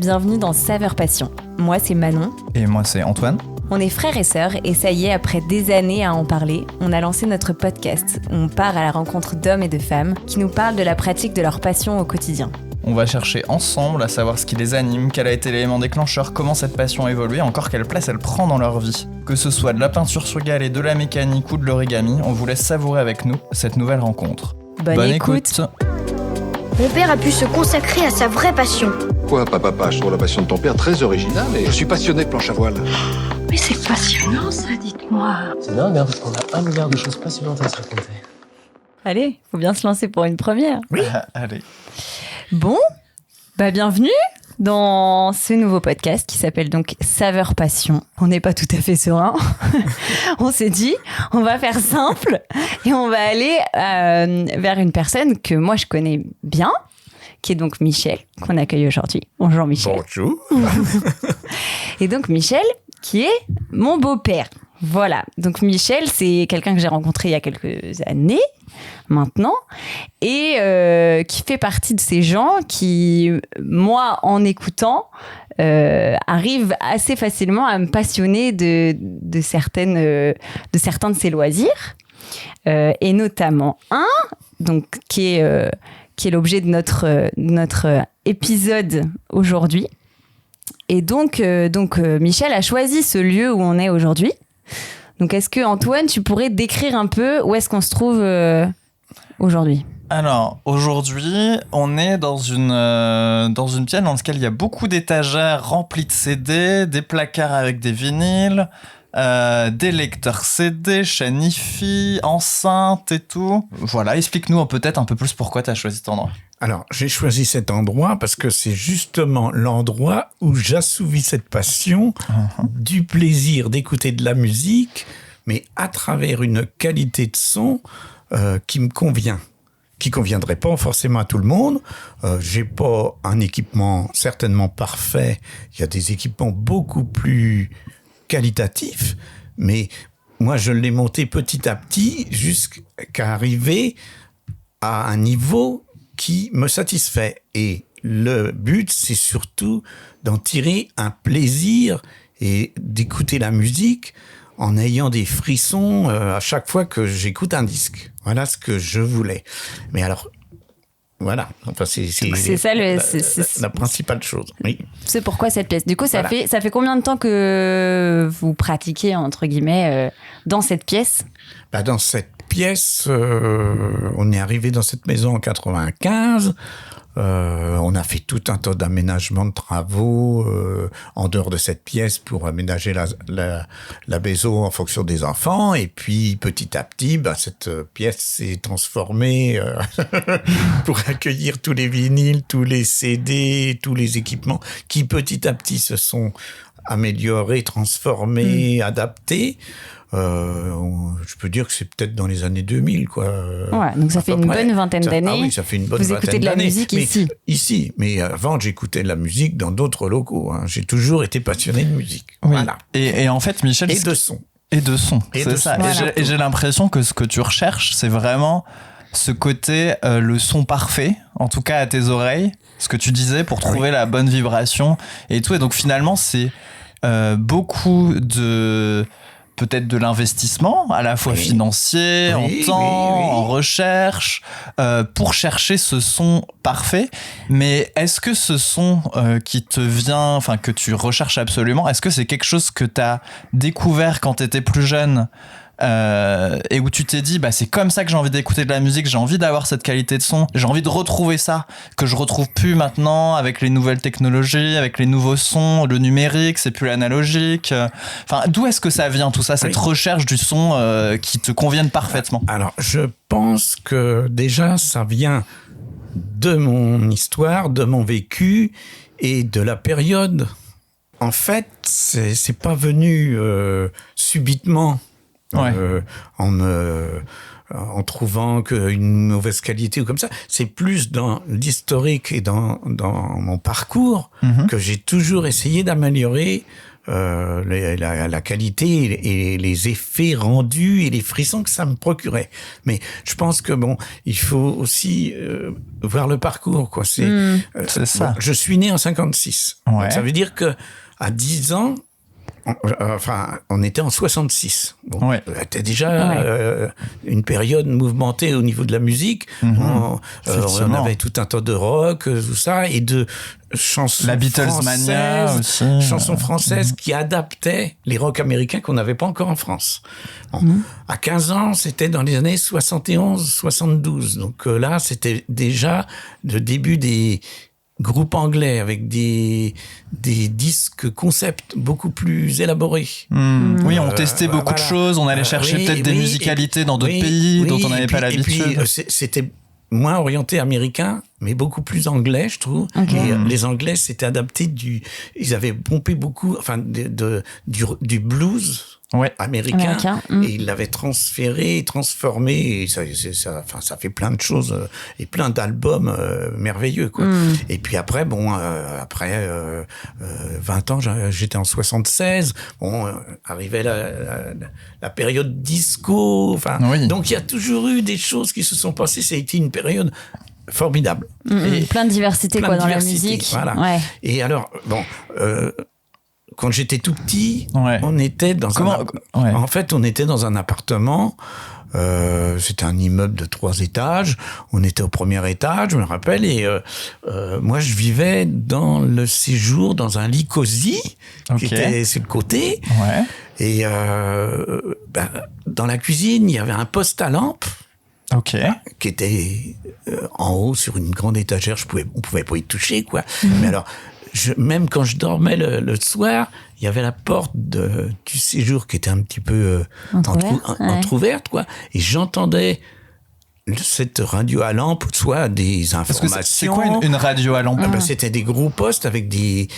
bienvenue dans Saveur Passion. Moi c'est Manon. Et moi c'est Antoine. On est frères et sœurs et ça y est, après des années à en parler, on a lancé notre podcast où on part à la rencontre d'hommes et de femmes qui nous parlent de la pratique de leur passion au quotidien. On va chercher ensemble à savoir ce qui les anime, quel a été l'élément déclencheur, comment cette passion a évolué, encore quelle place elle prend dans leur vie. Que ce soit de la peinture sur galet, de la mécanique ou de l'origami, on vous laisse savourer avec nous cette nouvelle rencontre. Bonne écoute. Mon père a pu se consacrer à sa vraie passion. Quoi, papa, je trouve la passion de ton père très originale et je suis passionné de planche à voile. Mais c'est passionnant ça, dites-moi. C'est dingue, hein, parce qu'on a 1 milliard de choses passionnantes à se raconter. Allez, faut bien se lancer pour une première. Oui. Allez. Bon, bienvenue dans ce nouveau podcast qui s'appelle donc Saveur Passion. On n'est pas tout à fait serein. On s'est dit, on va faire simple et on va aller vers une personne que moi je connais bien, qui est donc Michel, qu'on accueille aujourd'hui. Bonjour Michel. Bonjour. Et donc Michel, qui est mon beau-père. Voilà, donc Michel, c'est quelqu'un que j'ai rencontré il y a quelques années maintenant et qui fait partie de ces gens qui, moi, en écoutant, arrivent assez facilement à me passionner de certains de ses loisirs et notamment un donc qui est l'objet de notre épisode aujourd'hui. Et donc Michel a choisi ce lieu où on est aujourd'hui. Donc, est-ce que Antoine, tu pourrais décrire un peu où est-ce qu'on se trouve aujourd'hui ? Alors, aujourd'hui, on est dans une pièce dans laquelle il y a beaucoup d'étagères remplies de CD, des placards avec des vinyles, des lecteurs CD, chaînes hi-fi, enceintes et tout. Voilà, explique-nous peut-être un peu plus pourquoi tu as choisi cet endroit. Alors, j'ai choisi cet endroit parce que c'est justement l'endroit où j'assouvis cette passion du plaisir d'écouter de la musique, mais à travers une qualité de son qui me convient, qui conviendrait pas forcément à tout le monde. J'ai pas un équipement certainement parfait. Il y a des équipements beaucoup plus qualitatifs, mais moi, je l'ai monté petit à petit jusqu'à arriver à un niveau qui me satisfait. Et le but, c'est surtout d'en tirer un plaisir et d'écouter la musique en ayant des frissons à chaque fois que j'écoute un disque. Voilà ce que je voulais. Mais alors, voilà. Enfin, c'est ça la principale chose. Oui. C'est pourquoi cette pièce. Du coup, ça Voilà. fait combien de temps que vous pratiquez, entre guillemets, dans cette pièce ? Dans cette pièce, on est arrivé dans cette maison en 95. On a fait tout un tas d'aménagements de travaux en dehors de cette pièce pour aménager la maison en fonction des enfants. Et puis, petit à petit, cette pièce s'est transformée pour accueillir tous les vinyles, tous les CD, tous les équipements qui, petit à petit, se sont améliorés, transformés, adaptés. Je peux dire que c'est peut-être dans les années 2000, quoi. Ouais, donc ça fait une bonne vingtaine d'années. Ah oui, ça fait une bonne Vous vingtaine écoutez de la d'années. musique ici. Ici, mais avant j'écoutais de la musique dans d'autres locaux. Hein. J'ai toujours été passionné de musique. Oui. Voilà. Et en fait, Michel... Et de son. Et de son, Et c'est de ça. son. Voilà. Et j'ai l'impression que ce que tu recherches, c'est vraiment ce côté, le son parfait, en tout cas à tes oreilles, ce que tu disais, pour trouver la bonne vibration et tout. Et donc finalement, c'est beaucoup de... peut-être de l'investissement, à la fois financier, en temps, en recherche, pour chercher ce son parfait. Mais est-ce que ce son qui te vient, enfin que tu recherches absolument, est-ce que c'est quelque chose que tu as découvert quand tu étais plus jeune et où tu t'es dit c'est comme ça que j'ai envie d'écouter de la musique, j'ai envie d'avoir cette qualité de son, j'ai envie de retrouver ça que je retrouve plus maintenant avec les nouvelles technologies, avec les nouveaux sons, le numérique, c'est plus l'analogique. Enfin, d'où est-ce que ça vient tout ça, cette recherche du son qui te convienne parfaitement? Alors, je pense que déjà ça vient de mon histoire, de mon vécu et de la période. En fait, c'est pas venu subitement. Ouais. En trouvant une mauvaise qualité ou comme ça. C'est plus dans l'historique et dans mon parcours que j'ai toujours essayé d'améliorer la qualité et les effets rendus et les frissons que ça me procurait. Mais je pense que bon, il faut aussi voir le parcours, quoi. C'est ça. Bon, je suis né en 56. Ouais. Donc ça veut dire que à 10 ans, on était en 66. Bon, ouais. C'était déjà une période mouvementée au niveau de la musique. On avait tout un tas de rock, tout ça, et de chansons la Beatlesmania aussi. Chansons françaises qui adaptaient les rock américains qu'on n'avait pas encore en France. Bon, à 15 ans, c'était dans les années 71, 72. Donc là, c'était déjà le début des groupe anglais avec des disques concept beaucoup plus élaborés. Oui, on testait beaucoup de choses, on allait chercher peut-être des musicalités dans d'autres pays dont on n'avait pas l'habitude. Et puis, c'était moins orienté américain, mais beaucoup plus anglais, je trouve. Okay. Et les Anglais s'étaient adaptés ils avaient pompé beaucoup, du blues. Américain. Et il l'avait transféré, transformé, et ça fait plein de choses et plein d'albums merveilleux, quoi. Et puis après, 20 ans, j'étais en 76, arrivait la période disco, donc il y a toujours eu des choses qui se sont passées, ça a été une période formidable. Et plein de diversité, dans la musique. Voilà. Ouais. Et alors, quand j'étais tout petit, on était dans en fait, on était dans un appartement. C'était un immeuble de 3 étages. On était au premier étage, je me rappelle. Et moi, je vivais dans le séjour, dans un lit cosy qui était sur le côté. Ouais. Et dans la cuisine, il y avait un poste à lampe. Qui était en haut sur une grande étagère. On pouvait pas y toucher, quoi. Mais alors, même quand je dormais le soir, il y avait la porte du séjour qui était un petit peu entrouverte, quoi. Et j'entendais cette radio à lampe, soit des informations. Parce que c'est quoi une radio à lampe? C'était des gros postes avec des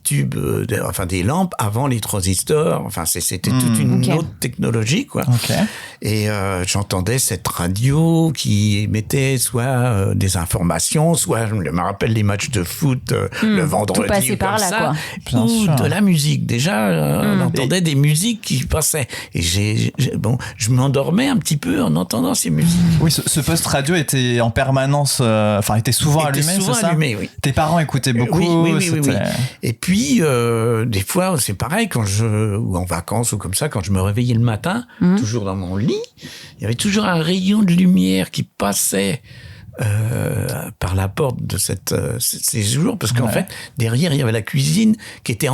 tubes, des lampes avant les transistors. Enfin, c'était toute une autre technologie, quoi. Et j'entendais cette radio qui émettait soit des informations, soit, je me rappelle, les matchs de foot le vendredi. Tout passait par là, quoi. Ou de la musique. Déjà, on entendait des musiques qui passaient. Et je m'endormais un petit peu en entendant ces musiques. Oui, ce poste radio était en permanence, était souvent allumé, c'est ça? Oui. Tes parents écoutaient beaucoup? Oui. Et puis, des fois, c'est pareil, ou en vacances ou comme ça, quand je me réveillais le matin, toujours dans mon lit, il y avait toujours un rayon de lumière qui passait par la porte de ces jours, parce qu'en fait, derrière, il y avait la cuisine qui était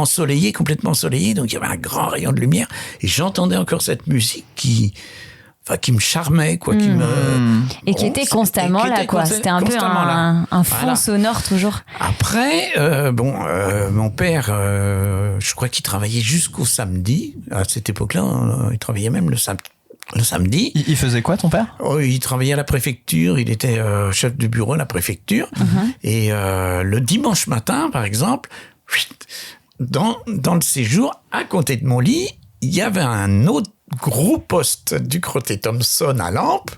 complètement ensoleillée, donc il y avait un grand rayon de lumière, et j'entendais encore cette musique qui me charmait, quoi, et qui était constamment là, quoi. C'était un peu un fond sonore toujours. Après, mon père, je crois qu'il travaillait jusqu'au samedi. À cette époque-là, il travaillait même le samedi. Il faisait quoi, ton père? Il travaillait à la préfecture. Il était chef de bureau à la préfecture. Et le dimanche matin, par exemple, dans le séjour, à côté de mon lit, il y avait un autre gros poste du Crotté-Thompson à lampe.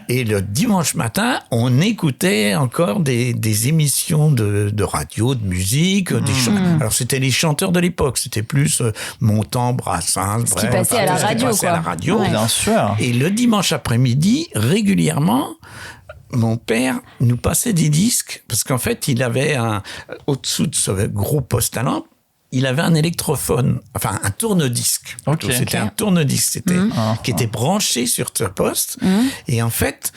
Et le dimanche matin, on écoutait encore des émissions de radio, de musique, des chants. Alors, c'était les chanteurs de l'époque. C'était plus Montand, Brassens, ce qui passait à la radio, quoi. À la radio. Bien sûr. Et le dimanche après-midi, régulièrement, mon père nous passait des disques, parce qu'en fait, il avait au-dessous de ce gros poste à lampe, il avait un électrophone, un tourne-disque. C'était un tourne-disque, qui était branché sur ce poste. Et en fait,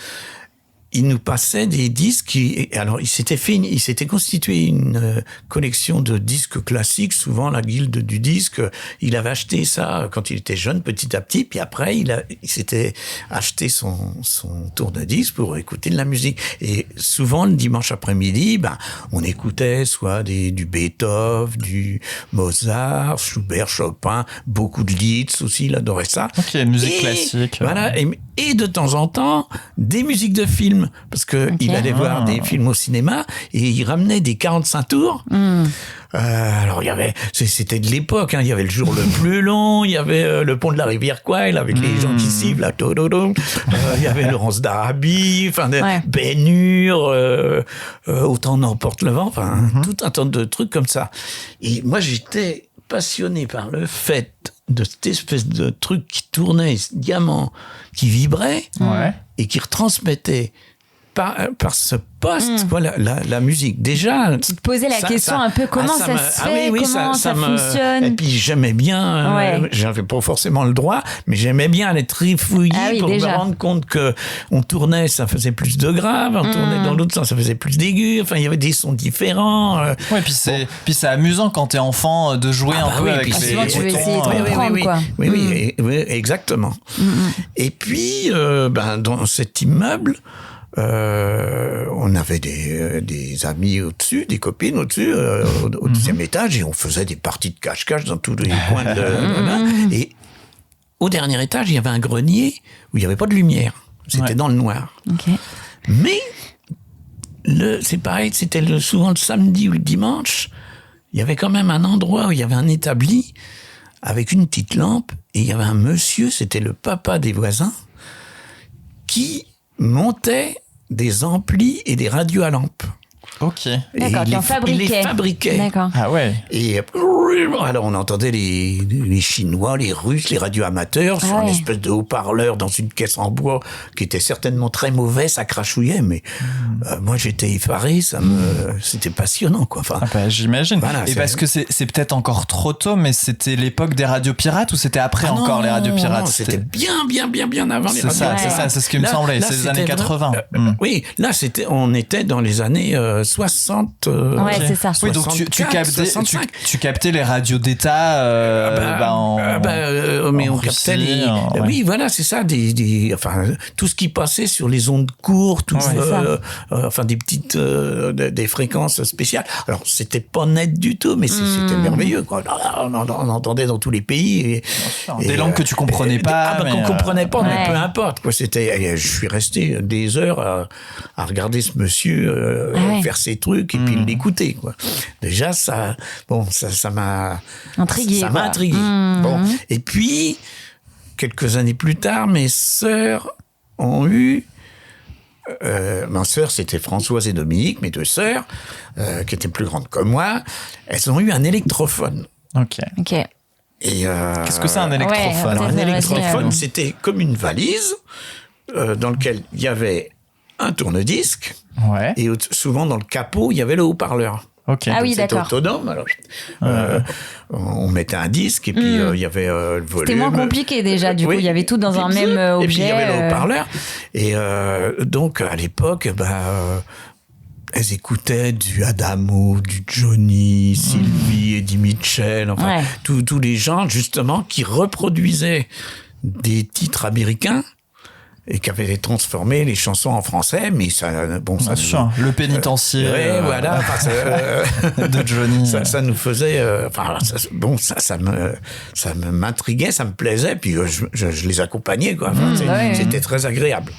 il nous passait des disques. Alors, il s'était constitué une collection de disques classiques, souvent la guilde du disque. Il avait acheté ça quand il était jeune, petit à petit. Puis après, il s'était acheté son tourne-disque pour écouter de la musique. Et souvent, le dimanche après-midi, on écoutait soit du Beethoven, du Mozart, Schubert, Chopin, beaucoup de Liszt aussi, il adorait ça. Musique classique. Voilà. Et de temps en temps, des musiques de films. Parce qu'il allait voir des films au cinéma et il ramenait des 45 tours. Alors, c'était de l'époque, il y avait Le Jour le plus long, il y avait Le pont de la rivière Kouai, avec les gens qui sifflent, là, il y avait Laurence d'Arabie, Ben Hur, Autant n'emporte le vent, tout un tas de trucs comme ça. Et moi, j'étais passionné par le fait de cette espèce de truc qui tournait, ce diamant qui vibrait et qui retransmettait par ce poste, quoi, la musique. Déjà, tu te posais la question un peu comment ça se fait, comment ça fonctionne. Et puis j'aimais bien, j'avais pas forcément le droit, mais j'aimais bien aller trifouiller pour me rendre compte que on tournait, ça faisait plus de graves, on tournait dans l'autre sens, ça faisait plus d'aigus. Enfin, il y avait des sons différents. Ouais, puis c'est amusant quand t'es enfant de jouer un peu avec les boutons. Tu veux essayer de comprendre, quoi. Oui, exactement. Et puis, dans cet immeuble, on avait des amis au-dessus, des copines au-dessus, au deuxième étage, et on faisait des parties de cache-cache dans tous les coins de et au dernier étage, il y avait un grenier où il n'y avait pas de lumière. C'était dans le noir. Okay. Mais c'est pareil, c'était souvent le samedi ou le dimanche, il y avait quand même un endroit où il y avait un établi avec une petite lampe, et il y avait un monsieur, c'était le papa des voisins, qui montait des amplis et des radios à lampe. Ok. D'accord, il les fabriquait. D'accord. Ah ouais. Et alors on entendait les Chinois, les Russes, les radioamateurs sur une espèce de haut-parleur dans une caisse en bois qui était certainement très mauvais, ça crachouillait, mais moi j'étais effaré, c'était passionnant, quoi. Enfin, j'imagine. Voilà, et parce que c'est peut-être encore trop tôt, mais c'était l'époque des radios pirates ou c'était après encore les radios pirates? Non, c'était bien avant les radios pirates. C'est ça, c'est ce qui me semblait, c'est les années 80. Oui, là on était dans les années 60. Ouais, c'est ça. Oui, donc tu captais les radios d'État mais on captait les... Oui, voilà, c'est ça, enfin, tout ce qui passait sur les ondes courtes, enfin des petites des fréquences spéciales. Alors, c'était pas net du tout, mais c'était merveilleux, quoi. On entendait dans tous les pays. Des langues que tu comprenais pas. Qu'on comprenait pas, mais peu importe, quoi. Je suis resté des heures à regarder ce monsieur faire ses trucs et puis l'écouter, quoi. Déjà, ça m'a intrigué. Ça m'a intrigué. Bon. Et puis, quelques années plus tard, mes sœurs ont eu... ma sœur, c'était Françoise et Dominique, mes deux sœurs, qui étaient plus grandes que moi. Elles ont eu un électrophone. Ok. Et qu'est-ce que c'est un électrophone? Alors, un électrophone, c'était comme une valise dans laquelle il y avait un tourne-disque. Ouais. Et souvent, dans le capot, il y avait le haut-parleur. Okay. Ah oui, d'accord. C'était autonome. Alors, on mettait un disque et puis il y avait le volume. C'était moins compliqué déjà, du coup. Il y avait tout dans un même objet. Et puis il y avait le haut-parleur. Et donc, à l'époque, elles écoutaient du Adamo, du Johnny, Sylvie, Eddie Mitchell, enfin, tous les gens, justement, qui reproduisaient des titres américains et qui avaient transformé les chansons en français, mais ça, le pénitencier, voilà, de Johnny, ça nous faisait, ça m'intriguait, ça me plaisait, puis je les accompagnais, quoi. Enfin, c'était très agréable.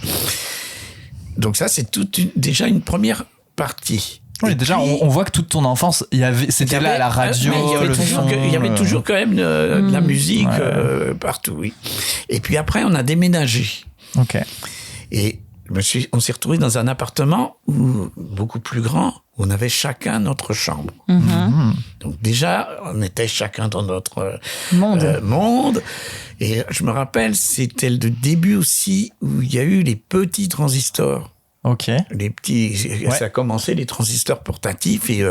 Donc ça, c'est déjà une première partie. Oui, et déjà, on voit que toute ton enfance, c'était là à la radio, il y avait toujours quand même de la musique partout, oui. Et puis après, on a déménagé. Ok. Et on s'est retrouvés dans un appartement beaucoup plus grand, où on avait chacun notre chambre. Donc déjà, on était chacun dans notre monde. Et je me rappelle, c'était le début aussi où il y a eu les petits transistors. Ok. Les petits, ça a commencé, les transistors portatifs, et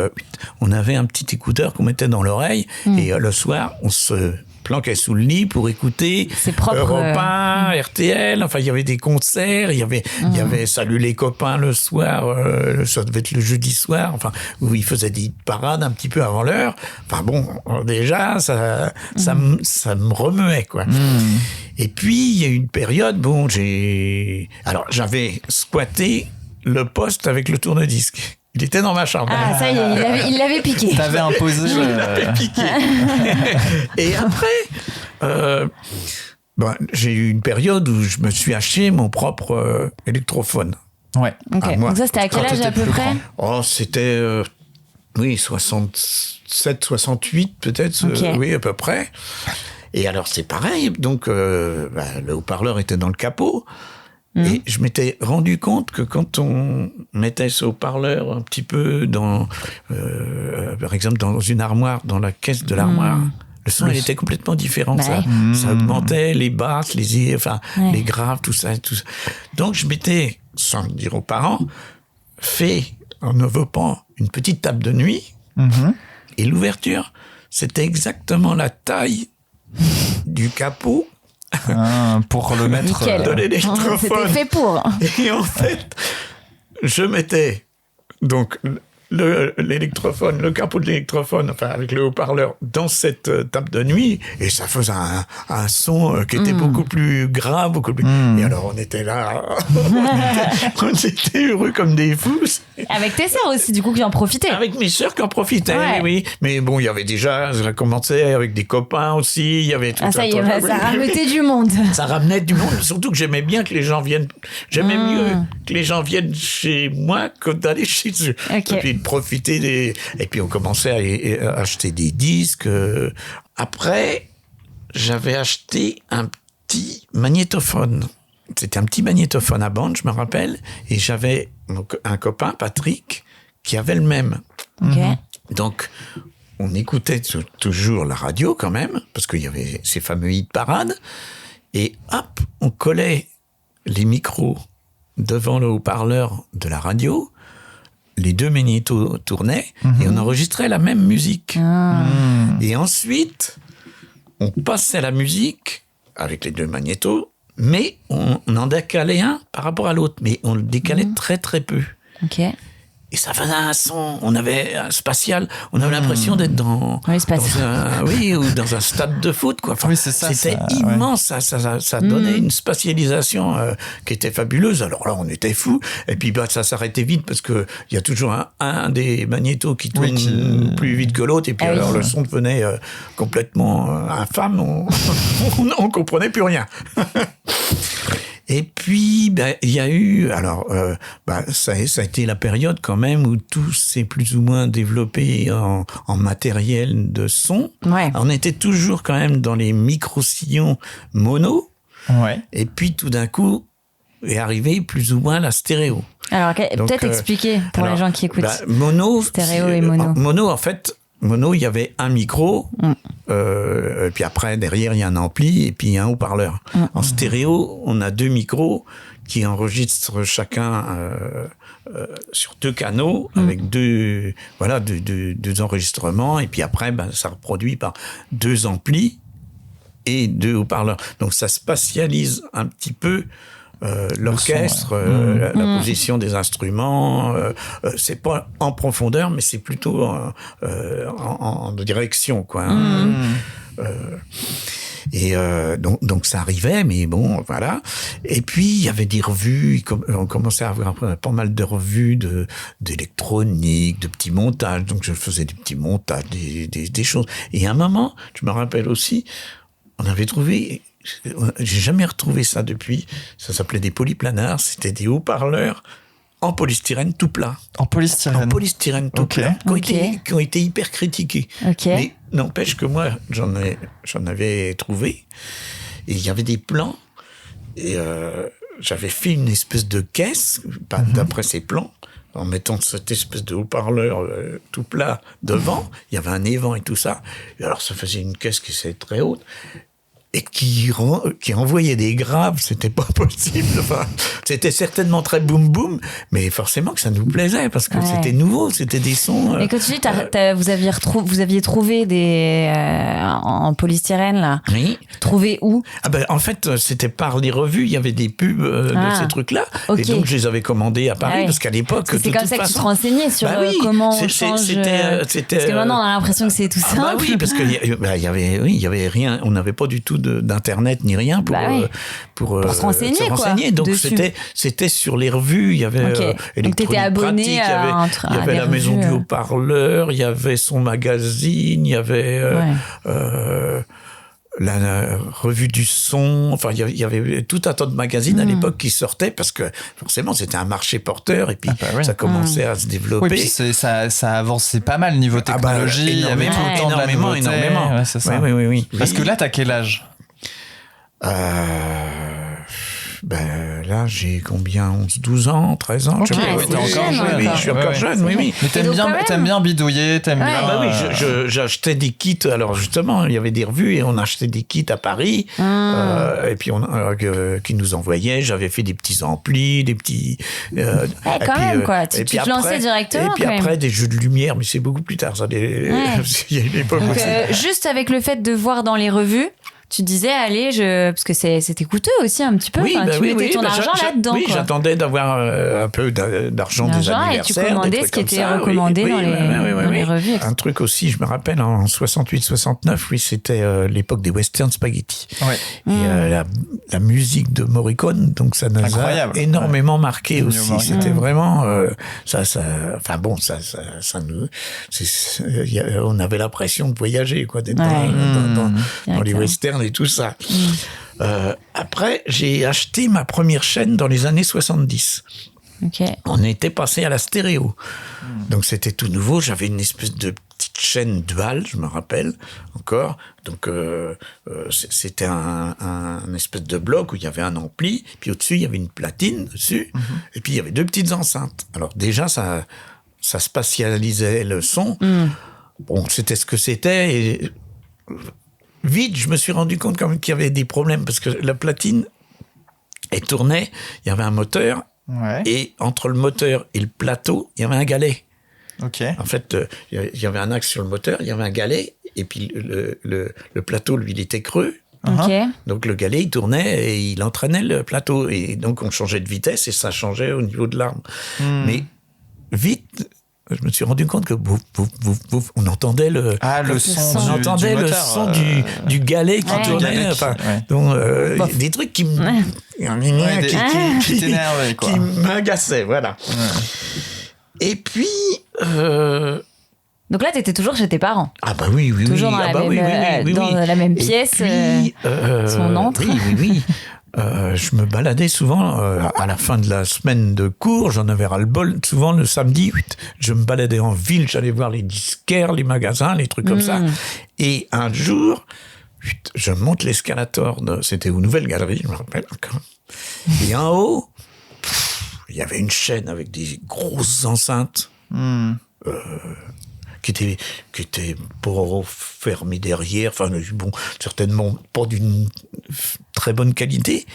on avait un petit écouteur qu'on mettait dans l'oreille, et le soir, on se planquait sous le lit pour écouter Europe 1, RTL, enfin il y avait des concerts, il y avait Salut les copains le soir, ça devait être le jeudi soir, enfin où ils faisaient des parades un petit peu avant l'heure. Enfin bon, déjà ça me remuait, quoi. Et puis il y a eu une période, j'avais squatté le poste avec le tourne-disque. Il était dans ma chambre. Ah, ça y est, il l'avait piqué. T'avais imposé. Je l'avais piqué. Et après, j'ai eu une période où je me suis acheté mon propre électrophone. Ouais. Okay. Donc ça, c'était à quel âge à peu près? C'était, 67, 68 peut-être, oui, à peu près. Et alors, c'est pareil. Donc, le haut-parleur était dans le capot. Et je m'étais rendu compte que quand on mettait ce haut-parleur un petit peu par exemple, dans une armoire, dans la caisse de l'armoire, Le son, il était complètement différent. Bah Ça augmentait les basses, les graves, tout ça. Donc, je m'étais, sans le dire aux parents, fait en enveloppant une petite table de nuit. Et l'ouverture, c'était exactement la taille du capot pour le mettre de l'électrophone. C'était fait pour. Et en fait, je mettais donc l'électrophone, le capot de l'électrophone, enfin avec le haut-parleur, dans cette table de nuit, et ça faisait un son qui était beaucoup plus grave, beaucoup plus... Et alors on était là, on était heureux comme des fous. Avec tes sœurs aussi, du coup, qui en profitaient. Avec mes sœurs qui en profitaient, Ouais. oui. Mais bon, il y avait déjà, ça commençait avec des copains aussi, il y avait tout Ça y est, ça ramenait du monde. Ça ramenait du monde, surtout que j'aimais bien que les gens viennent. J'aimais mieux que les gens viennent chez moi que d'aller chez eux. Ok. Et puis de profiter des. Et puis on commençait à acheter des disques. Après, j'avais acheté un petit magnétophone. C'était un petit magnétophone à bande, je me rappelle. Et j'avais un copain, Patrick, qui avait le même. Ok. Donc, on écoutait toujours la radio quand même, parce qu'il y avait ces fameux hit parades. Et hop, on collait les micros devant le haut-parleur de la radio. Les deux magnétos tournaient et on enregistrait la même musique. Et ensuite, on passait la musique avec les deux magnétos, mais on en décalait un par rapport à l'autre. Mais on le décalait très très peu. Ok. Et ça faisait un son, on avait un spatial, on avait l'impression d'être dans un stade de foot, quoi. Enfin, Oui, c'est ça, c'était ça, immense, ça donnait une spatialisation qui était fabuleuse. Alors là, on était fous. Et puis ça s'arrêtait vite parce que il y a toujours un des magnétos qui tourne plus vite que l'autre. Et puis alors le son devenait complètement infâme. On comprenait plus rien. Et puis, il y a eu, alors, ça a été la période quand même où tout s'est plus ou moins développé en matériel de son. Ouais. On était toujours quand même dans les micro-sillons mono. Ouais. Et puis, tout d'un coup, est arrivé plus ou moins la stéréo. Alors, Donc, peut-être expliquer pour les gens qui écoutent. Mono. Stéréo et mono. Mono, en fait, il y avait un micro, et puis après, derrière, il y a un ampli, et puis un haut-parleur. En stéréo, on a deux micros qui enregistrent chacun sur deux canaux, avec deux enregistrements, et puis après, ça reproduit par deux amplis et deux haut-parleurs. Donc, ça spatialise un petit peu l'orchestre, la position des instruments, c'est pas en profondeur, mais c'est plutôt en direction, quoi. Et donc ça arrivait, mais bon, voilà. Et puis il y avait des revues, on commençait à avoir pas mal de revues d'électronique, de petits montages. Donc je faisais des petits montages, des choses. Et à un moment, je me rappelle aussi, on avait trouvé. J'ai jamais retrouvé ça depuis. Ça s'appelait des polyplanars. C'était des haut-parleurs en polystyrène tout plat. En polystyrène. En polystyrène tout plat. Qui ont été hyper critiqués. Ok. Mais n'empêche que moi, j'en avais trouvé. Et il y avait des plans. Et j'avais fait une espèce de caisse, d'après ces plans, en mettant cette espèce de haut-parleur tout plat devant. Il y avait un évent et tout ça. Et alors, ça faisait une caisse qui était très haute. Et qui envoyait des graves, c'était pas possible. Enfin, c'était certainement très boum boum, mais forcément que ça nous plaisait parce que c'était nouveau, c'était des sons. Et quand tu dis, vous aviez trouvé des en polystyrène là. Oui. Trouvé où? En fait, c'était par les revues, il y avait des pubs de ces trucs-là, et donc je les avais commandés à Paris parce qu'à l'époque, c'est comme ça que tu te renseignais sur comment on change. Parce que maintenant, on a l'impression que c'est tout simple. Oui, parce qu'il y avait rien, on n'avait pas du tout d'internet ni rien pour se renseigner, quoi, donc dessus. c'était sur les revues, il y avait donc t'étais abonné il y avait la maison du haut-parleur, il y avait son magazine, il y avait la revue du son, enfin il y avait tout un tas de magazines à l'époque qui sortaient parce que forcément c'était un marché porteur et puis ça commençait à se développer. Oui, puis ça avançait pas mal niveau technologie, il y avait tout le temps de la nouveauté. Énormément. Ouais, c'est ça. Oui. Parce que là, t'as quel âge? Là, j'ai combien 11, 12 ans, 13 ans. Ok, je sais pas. oui, t'es encore jeune. Oui, je suis encore jeune, oui. Mais t'aimes bien bidouiller, t'aimes bien... Ah bah oui, j'achetais des kits. Alors justement, il y avait des revues et on achetait des kits à Paris. Et puis qui nous envoyaient. J'avais fait des petits amplis, des petits... quand même, quoi. Tu te lançais directement. Et puis après, des jeux de lumière, mais c'est beaucoup plus tard. Ça, il y a une époque Donc, aussi. juste avec le fait de voir dans les revues, tu disais, allez, parce que c'était coûteux aussi un petit peu. Oui, tu mettais ton argent là-dedans. Oui, quoi. j'attendais d'avoir un peu d'argent des anniversaires. Et tu commandais des trucs ce qui était comme ça. recommandé dans les revues. Etc. Un truc aussi, je me rappelle, en 68-69, c'était l'époque des western spaghetti. Ouais. Et la musique de Morricone, donc ça nous a énormément marqué aussi. C'était vraiment... on avait l'impression de voyager, quoi, d'être dans les westerns et tout ça. Après, j'ai acheté ma première chaîne dans les années 70. Okay. On était passé à la stéréo. Donc c'était tout nouveau. J'avais une espèce de petite chaîne dual, je me rappelle encore. Donc c'était un espèce de bloc où il y avait un ampli, puis au-dessus il y avait une platine dessus, et puis il y avait 2 petites enceintes. Alors déjà ça spatialisait le son. Bon, c'était ce que c'était. Et vite, je me suis rendu compte quand même qu'il y avait des problèmes parce que la platine, elle tournait. Il y avait un moteur. Ouais. Et entre le moteur et le plateau, il y avait un galet. Ok. En fait, il y avait un axe sur le moteur, il y avait un galet, et puis le plateau, lui, il était creux. Okay. Donc le galet, il tournait et il entraînait le plateau. Et donc on changeait de vitesse et ça changeait au niveau de l'arme. Mais vite, je me suis rendu compte que on entendait le son on entendait le son du galet qui tournait. Donc des trucs qui t'énervaient, quoi. Qui m'agaçaient, voilà. Et puis donc là, t'étais toujours chez tes parents. Ah bah oui. Toujours dans la même pièce, son antre. Oui. Je me baladais souvent à la fin de la semaine de cours, j'en avais ras-le-bol. Souvent le samedi, je me baladais en ville, j'allais voir les disquaires, les magasins, les trucs comme ça. Et un jour, je monte l'escalator, c'était aux Nouvelles Galeries, je me rappelle encore. Et en haut, il y avait une chaîne avec des grosses enceintes. Qui était pas fermé derrière, enfin bon, certainement pas d'une très bonne qualité.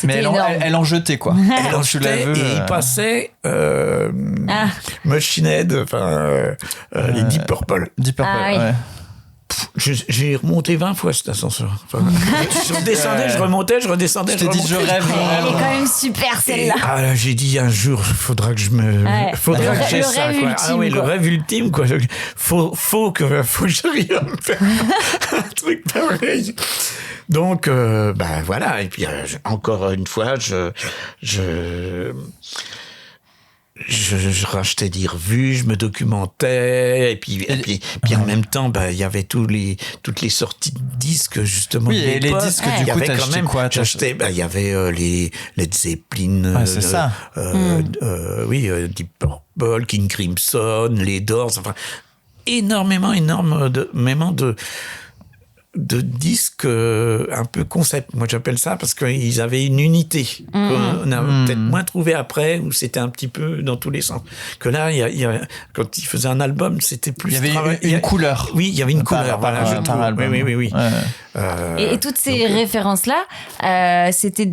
Mais elle en jetait, quoi. Elle en jetait et il passait Machine Head, les Deep Purple. Deep Purple, ouais. J'ai remonté 20 fois cet ascenseur. Je redescendais, je remontais, je redescendais. Je t'ai dit, je rêve. Elle est quand même super, celle-là. Là, j'ai dit un jour, faudra que je j'ai ça, quoi. Ultime, le rêve ultime, quoi. Faut que j'arrive à me faire un truc pareil. Donc, voilà. Et puis, encore une fois, je rachetais des revues, je me documentais, et puis en même temps, il y avait toutes les sorties de disques, justement. Oui, et les disques, du coup, t'achetais quoi? J'achetais, il y avait les Led Zeppelin. C'est ça. Deep Purple, King Crimson, les Doors, énormément de disques un peu concept. Moi, j'appelle ça parce qu'ils avaient une unité qu'on a peut-être moins trouvé après, où c'était un petit peu dans tous les sens. Que là, quand ils faisaient un album, c'était plus... Il y avait une couleur. Oui, il y avait une couleur. Voilà, je trouve. Oui. Ouais. Et toutes ces références-là, c'était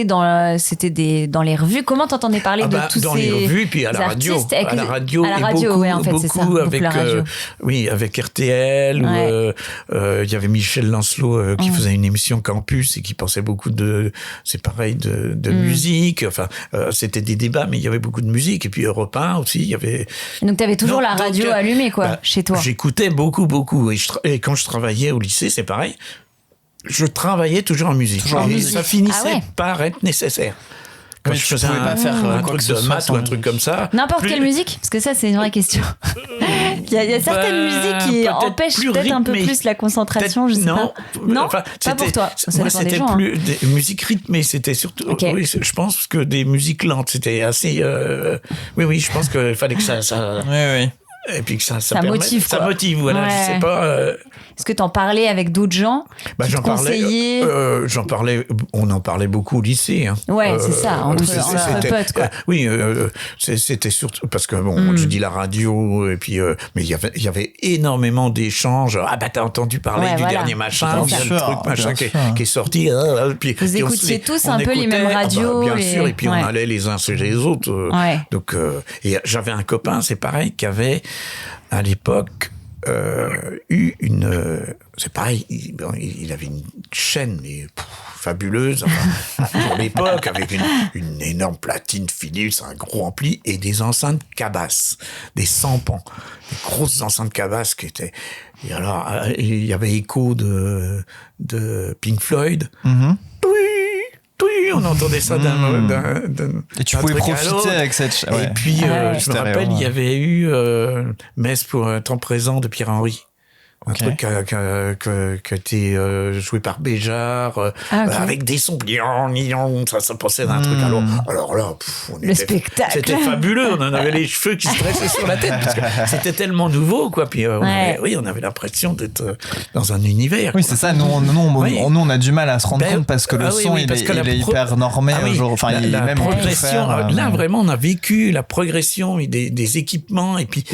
dans les revues. Comment t'entendais parler de tous dans ces les revues, puis à la radio. À la radio, beaucoup, ouais, en fait, c'est ça. beaucoup avec, la radio. avec RTL, il y avait Michel Lancelot qui faisait une émission Campus et qui pensait beaucoup de musique. Enfin, c'était des débats, mais il y avait beaucoup de musique. Et puis Europe 1 aussi, il y avait... Donc t'avais toujours la radio allumée, quoi, chez toi. J'écoutais beaucoup. Et quand je travaillais au lycée, c'est pareil. Je travaillais toujours en musique. Ça finissait par être nécessaire. Quand je faisais un truc de maths ou un truc comme ça. N'importe quelle musique, parce que ça, c'est une vraie question. Il y a certaines musiques qui empêchent peut-être un peu plus la concentration, je sais pas. Non, pas pour toi. Moi, c'était plus des musiques rythmées. C'était surtout, oui, je pense que des musiques lentes, c'était assez... Oui, je pense qu'il fallait que ça... Oui. Et puis que ça Ça permet, motive, ça quoi. motive, voilà. Ouais. Je sais pas. Est-ce que t'en parlais avec d'autres gens qui te conseillaient? J'en parlais. On en parlait beaucoup au lycée. Hein. Ouais, c'est ça, entre potes, quoi. Oui, c'était surtout parce que bon, je dis la radio et puis mais il y avait énormément d'échanges. Ah bah t'as entendu parler Ouais, du voilà. dernier machin, Bien il y a sûr, le truc machin bien qui est sorti. Puis Vous et on écoutiez se- tous on un peu les écoutait, mêmes radios, bien sûr, et puis on ouais. allait les uns chez les autres. Ouais. Donc et j'avais un copain, c'est pareil, qui avait à l'époque eu c'est pareil, il avait une chaîne mais fabuleuse enfin, pour l'époque avec une énorme platine Philips, un gros ampli et des enceintes Cabas, des 100 pans, des grosses enceintes Cabas qui étaient. Et alors il y avait écho de Pink Floyd. Oui, on entendait ça d'un Et tu d'un pouvais truc à profiter l'autre. avec cette... Et puis, je me Stéréo, rappelle, il y ouais. avait eu Messe pour un temps présent de Pierre-Henry. Un Ok. truc qui a été joué par Béjart, Ok. avec des sons, ça passait d'un truc à l'autre. Alors là, Le spectacle. C'était fabuleux, on en avait les cheveux qui se dressaient sur la tête, parce que c'était tellement nouveau, quoi. Puis on avait l'impression d'être dans un univers. Oui, quoi. c'est ça. Nous, Oui. on a du mal à se rendre Ben, compte parce que le ah oui, son, oui, il parce que est hyper normé. Ah oui, aujourd'hui. Enfin, il est la même progression. offert, Là, vraiment, on a vécu la progression des équipements et puis du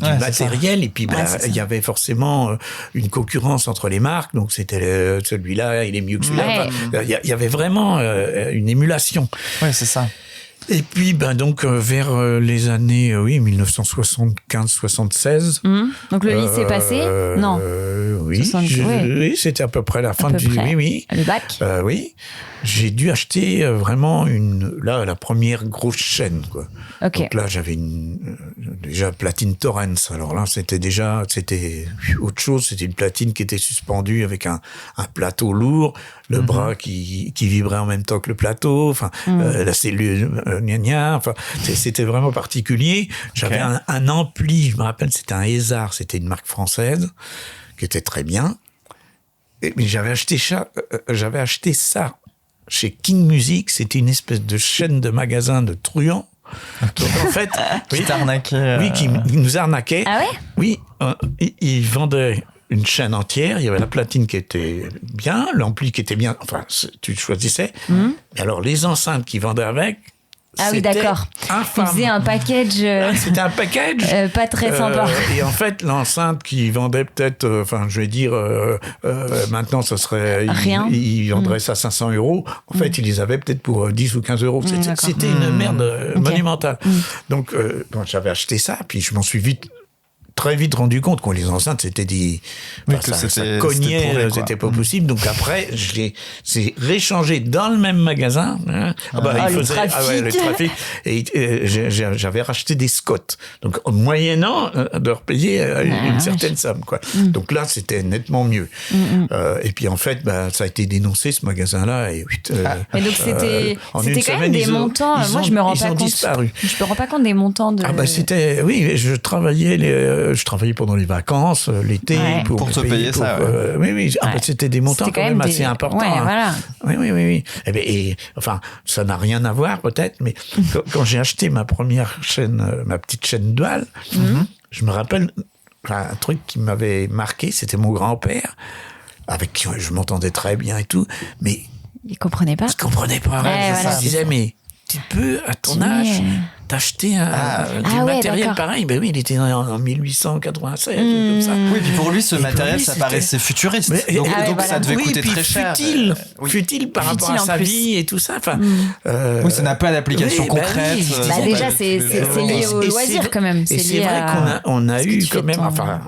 Ouais, c'est matériel. Et puis, il y avait forcément une concurrence entre les marques. Donc, c'était celui-là, il est mieux que celui-là. Ouais. Enfin, il y avait vraiment une émulation. Oui, c'est ça. Et puis, donc, vers les années, 1975-76. Donc le lycée passé? Non. Oui, 60, ouais. oui, c'était à peu près la fin peu du. près. Oui. Le bac? Oui, j'ai dû acheter vraiment la première grosse chaîne, quoi. Ok. Donc là, j'avais déjà platine Torrens. Alors là, c'était autre chose. C'était une platine qui était suspendue avec un plateau lourd, le bras qui vibrait en même temps que le plateau. Enfin, la cellule, enfin, c'était vraiment particulier. J'avais un ampli. Je me rappelle, c'était un Hézard. C'était une marque française qui était très bien. Mais j'avais acheté ça chez King Music. C'était une espèce de chaîne de magasins de truands. Donc en fait, Qui t'arnaquait. oui, qui nous arnaquait. Ah ouais? Oui, ils vendaient une chaîne entière. Il y avait la platine qui était bien, l'ampli qui était bien. Enfin, tu choisissais. Mais alors les enceintes qu'ils vendaient avec. Ah oui, c'était d'accord. infâme. Ils faisaient un package C'était un package. pas très sympa. Et en fait, l'enceinte qui vendait peut-être, je vais dire, maintenant, ça serait. Rien. Ils vendraient ça 500 €. En fait, ils les avaient peut-être pour 10 ou 15 €. D'accord. C'était une merde Ok. monumentale. Donc, j'avais acheté ça, puis je m'en suis très vite rendu compte que les enceintes, c'était des. Oui, Enfin, que ça c'était cognait, pourri, quoi. c'était pas possible. Donc après, j'ai réchangé dans le même magasin. Hein. le trafic. Le trafic. Et j'avais racheté des Scott. Donc, moyennant de repayer une certaine somme, quoi. Donc là, c'était nettement mieux. Et puis en fait, ça a été dénoncé, ce magasin-là. Et Mais donc c'était en une quand même semaine, des ils ont- montants. ils Moi, ont- je me rends ils pas ont compte. disparu. Je me rends pas compte des montants de. C'était, oui, je travaillais pendant les vacances, l'été, Ouais. Pour te payer ça, ouais. Oui. C'était des montants C'était quand même assez des- importants. Ouais, hein. voilà. Oui. Et enfin, ça n'a rien à voir peut-être, mais quand j'ai acheté ma première chaîne, ma petite chaîne dual, je me rappelle un truc qui m'avait marqué, c'était mon grand-père, avec qui je m'entendais très bien et tout, mais Ils comprenaient pas. je comprenais pas. Ouais, Je voilà. me disais, mais tu peux, à ton Tu âge, es- t'acheter du Ah ouais, matériel d'accord. pareil. Ben oui, il était en 1896, comme ça. Oui, puis pour lui, ce Et pour matériel, lui, ça c'était- paraissait futuriste. Mais- donc Ah ouais, donc voilà. ça devait Oui, coûter puis très cher. futile, Oui. futile par rapport Futile à en sa plus. vie et tout ça. Enfin, Oui, ça n'a pas d'application oui, bah concrète. oui. ça Bah, n'a déjà, pas- c'est lié Et au c'est loisir vrai- quand même. Et c'est lié vrai à qu'on a ce que eu tu fais quand même. de ton- Enfin,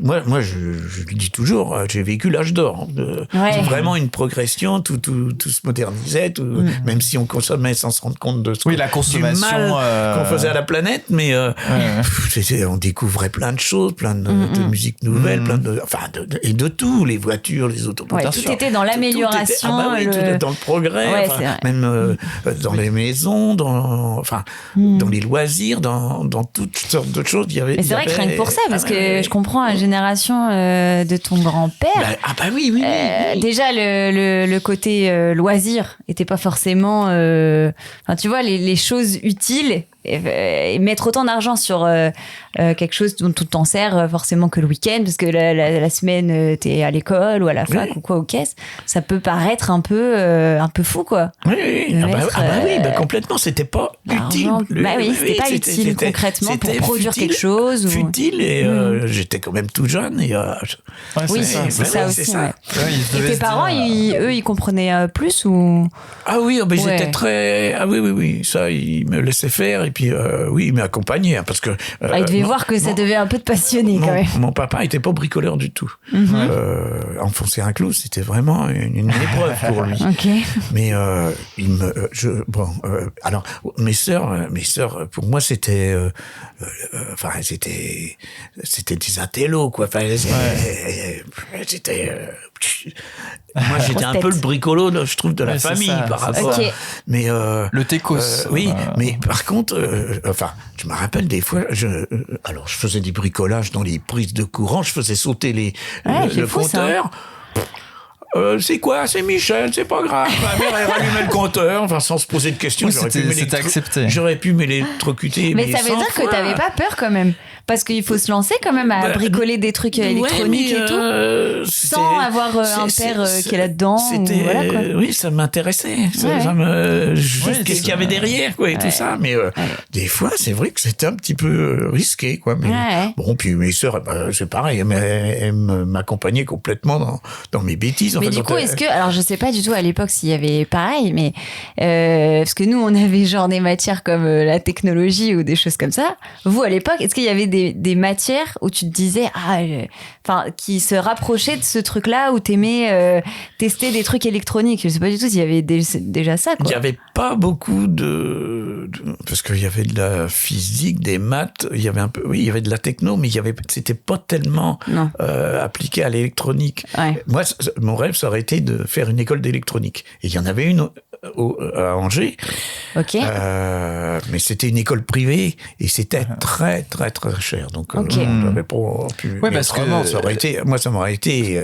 moi, je le dis toujours, j'ai vécu l'âge d'or. Ouais. Vraiment une progression, tout se modernisait, même si on consommait sans se rendre compte de ce Oui, la consommation, du mal qu'on faisait à la planète, mais on découvrait plein de choses, plein de musique nouvelle, plein et de tout, les voitures, les automobiles. Ouais, tout était dans l'amélioration, Tout était dans le progrès, Ouais, enfin, c'est vrai. même dans les maisons, dans les loisirs, dans toutes sortes de choses. Mais c'est vrai que rien que pour ça, parce que je comprends la génération de ton grand-père. Oui. Déjà, le côté loisir était pas forcément. Enfin, tu vois, les choses utiles et mettre autant d'argent sur quelque chose dont tu t'en sers forcément que le week-end, parce que la semaine, t'es à l'école ou à la fac ou quoi, aux caisses, ça peut paraître un peu fou, quoi. Oui. Oui, complètement. C'était pas utile. C'était pas utile concrètement pour produire quelque chose. Futile, et j'étais quand même tout jeune. Et, c'est ça aussi. Ça. Ouais. Et tes parents, ils comprenaient plus ou... Ah oui, j'étais très... Ah oui, ça, ils me laissaient faire, et puis oui, ils m'accompagnaient, parce que... ils devaient voir que ça devait un peu te passionner, quand même. Mon papa était pas bricoleur du tout. Enfoncer un clou, c'était vraiment une épreuve pour lui. Okay. Mais alors, mes sœurs, pour moi, c'était des intellos, quoi. Enfin, moi, j'étais un peu le bricolo, je trouve, de la famille par rapport. Okay. Mais le techos. Oui, mais par contre, je me rappelle des fois, alors je faisais du bricolage dans les prises de courant, je faisais sauter le compteur. C'est quoi? C'est Michel, c'est pas grave. Ma mère, elle rallumait le compteur, sans se poser de questions. C'était accepté. J'aurais pu m'électrocuter. Mais ça veut dire que t'avais pas peur quand même. Parce qu'il faut se lancer quand même à bricoler des trucs électroniques et tout. Sans avoir un père qui est là-dedans. Voilà, quoi. Oui, ça m'intéressait. Qu'est-ce qu'il y avait derrière, quoi, et tout ça. Mais des fois, c'est vrai que c'était un petit peu risqué, quoi. Mais, bon, puis mes sœurs, c'est pareil. Elles m'accompagnaient complètement dans mes bêtises. Mais du coup, alors je sais pas du tout à l'époque s'il y avait pareil, mais parce que nous, on avait genre des matières comme la technologie ou des choses comme ça. Vous, à l'époque, est-ce qu'il y avait des matières où tu te disais, qui se rapprochaient de ce truc-là, où t'aimais tester des trucs électroniques? Je sais pas du tout s'il y avait déjà ça, quoi. Il y avait pas beaucoup parce qu'il y avait de la physique, des maths, il y avait il y avait de la techno, mais c'était pas tellement appliqué à l'électronique. Ouais. Moi, mon rêve, ça aurait été de faire une école d'électronique. Et il y en avait une à Angers. Ok. Mais c'était une école privée et c'était très, très, très cher. Donc, on n'avait pas pu. Ouais, parce que ça aurait été, moi, ça aurait été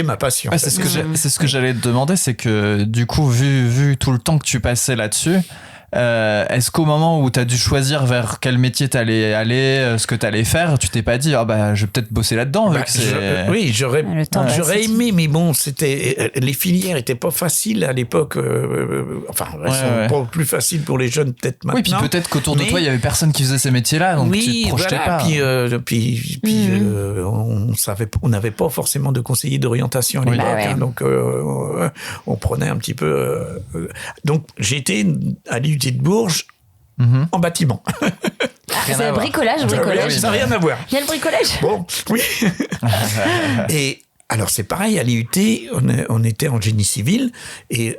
ma passion. C'est ce que j'allais te demander, c'est que du coup, vu tout le temps que tu passais là-dessus, est-ce qu'au moment où tu as dû choisir vers quel métier t'allais aller, ce que t'allais faire, tu t'es pas dit je vais peut-être bosser là-dedans vu que c'est... Oui, j'aurais aimé, mais bon, les filières étaient pas faciles à l'époque. Elles sont pas plus faciles pour les jeunes peut-être maintenant. Oui, puis peut-être qu'autour de toi il y avait personne qui faisait ces métiers-là, donc tu te projetais pas. Puis on n'avait pas forcément de conseiller d'orientation à l'époque, donc on prenait un petit peu. Donc j'étais à l'IUT de Bourges en bâtiment. C'est le bricolage. Ça n'a rien à voir. Il y a le bricolage. Bon, oui. Et alors c'est pareil, à l'IUT, on était en génie civil et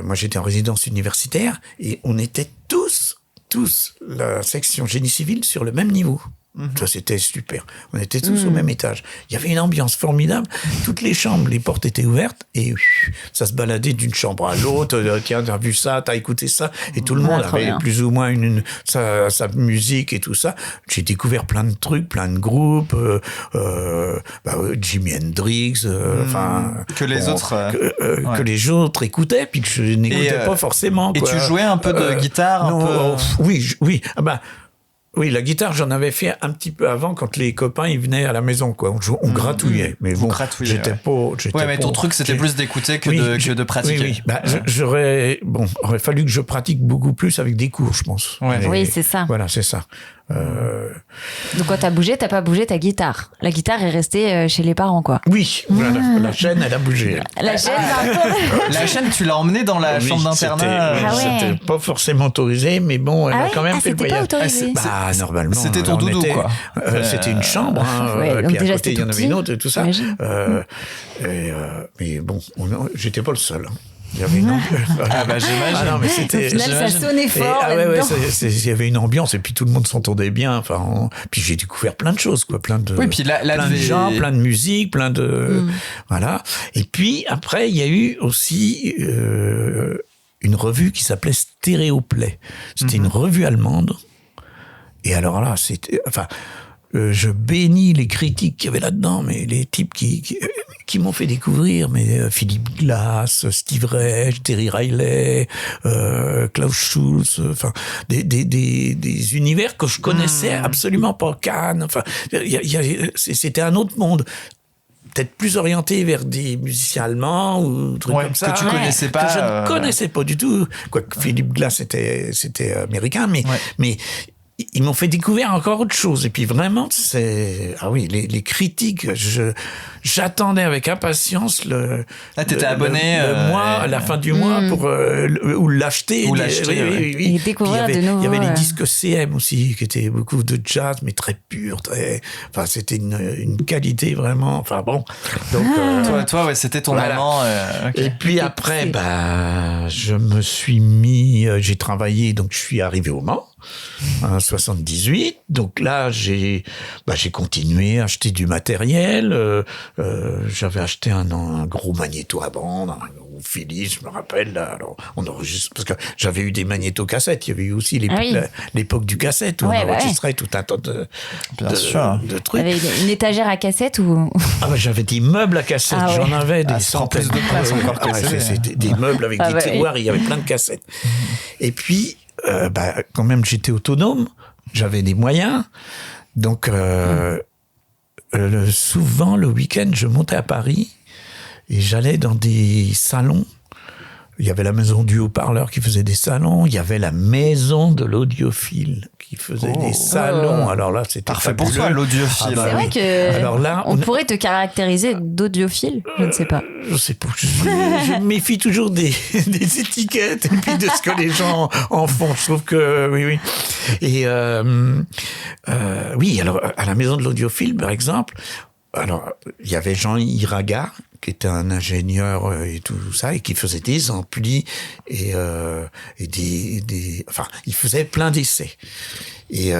moi j'étais en résidence universitaire et on était tous la section génie civil sur le même niveau. Ça, c'était super. On était tous au même étage. Il y avait une ambiance formidable. Toutes les chambres, les portes étaient ouvertes et ça se baladait d'une chambre à l'autre. Tiens, t'as vu ça, t'as écouté ça. Et tout le monde avait plus ou moins sa musique et tout ça. J'ai découvert plein de trucs, plein de groupes, Jimi Hendrix, que les autres écoutaient puis que je n'écoutais pas forcément. Et tu jouais un peu de guitare? Oui. Oui, la guitare, j'en avais fait un petit peu avant quand les copains ils venaient à la maison, quoi. On gratouillait, mais bon, j'étais pas. Mais ton truc, c'était plus d'écouter que de pratiquer. Oui. Aurait fallu que je pratique beaucoup plus avec des cours, je pense. Ouais. Oui, c'est ça. Voilà, c'est ça. Donc quand t'as pas bougé ta guitare. La guitare est restée chez les parents, quoi. Oui, la chaîne, elle a bougé. La chaîne, par contre. La chaîne, tu l'as emmenée dans la chambre d'internat. C'était pas forcément autorisé, mais bon, elle a quand même fait le voyage. C'était pas autorisé. Normalement. C'était ton doudou, quoi. C'était une chambre, et puis à côté, il y en avait une autre et tout ça. Mais bon, j'étais pas le seul. Il y avait une ambiance. J'imagine. Ah non, mais c'était. Au final, ça sonnait fort. Il y avait une ambiance et puis tout le monde s'entendait bien. Puis j'ai découvert plein de choses, quoi. Plein de. Oui, puis plein de gens, plein de musique, plein de. Voilà. Et puis après, il y a eu aussi une revue qui s'appelait Stéréoplay. C'était une revue allemande. Et alors là, c'était. je bénis les critiques qu'il y avait là-dedans, mais les types qui m'ont fait découvrir, mais Philippe Glass, Steve Reich, Terry Riley, Klaus Schulze, enfin des univers que je connaissais absolument pas. Cannes, enfin c'était un autre monde. Peut-être plus orienté vers des musiciens allemands ou trucs comme ça. Que tu connaissais pas. Que je ne connaissais pas du tout. Quoique Philippe Glass c'était américain, mais ils m'ont fait découvrir encore autre chose. Et puis vraiment, les critiques, j'attendais avec impatience t'étais abonné le mois, à la fin du mois pour ou l'acheter. Et découvrir de nouveau. Il y avait les disques CM aussi, qui étaient beaucoup de jazz, mais très purs, enfin c'était une qualité vraiment. Enfin bon. Donc toi, c'était ton amant. Okay. Et puis après, je me suis mis, j'ai travaillé, donc je suis arrivé au Mans. En 78, donc là j'ai continué à acheter du matériel. J'avais acheté un gros magnéto à bande, un gros Philips, je me rappelle. Là, alors on enregistre parce que j'avais eu des magnéto-cassettes. Il y avait eu aussi l'époque du cassette où on enregistrait tout un tas de trucs. T'avais une étagère à cassette ou j'avais des meubles à cassette. J'en avais des centaines de place encore que c'était des meubles avec des tiroirs. Il y avait plein de cassettes. Et puis quand même j'étais autonome, j'avais des moyens, donc souvent le week-end je montais à Paris et j'allais dans des salons. Il y avait la maison du haut-parleur qui faisait des salons, il y avait la maison de l'audiophile qui faisait des salons. Alors là, c'était parfait fabuleux. pour toi, l'audiophile. C'est vrai que alors là, on pourrait te caractériser d'audiophile, je ne sais pas. Je sais pas. Je me méfie toujours des étiquettes et puis de ce que les gens en font. Je trouve que oui. Et alors à la maison de l'audiophile, par exemple, alors il y avait Jean Iraga qui était un ingénieur et tout ça, et qui faisait des amplis et enfin, il faisait plein d'essais. Et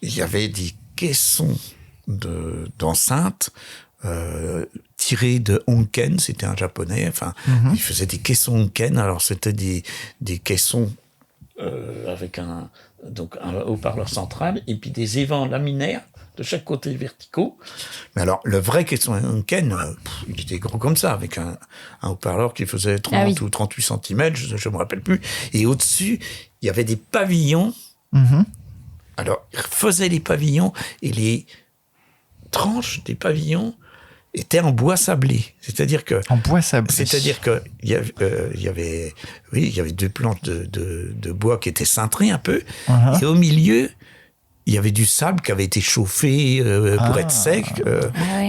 il y avait des caissons d'enceintes tirés de Onken, c'était un japonais. Enfin, il faisait des caissons Onken. Alors c'était des caissons avec un haut-parleur central et puis des évents laminaires de chaque côté verticaux. Mais alors, le vrai caisson Onken, il était gros comme ça, avec un haut-parleur qui faisait 30 ou 38 cm, je me rappelle plus. Et au-dessus, il y avait des pavillons. Alors, il faisait les pavillons et les tranches des pavillons étaient en bois sablé. C'est-à-dire que... En bois sablé. C'est-à-dire que il y avait deux planches de bois qui étaient cintrées un peu. Et au milieu, il y avait du sable qui avait été chauffé pour être sec.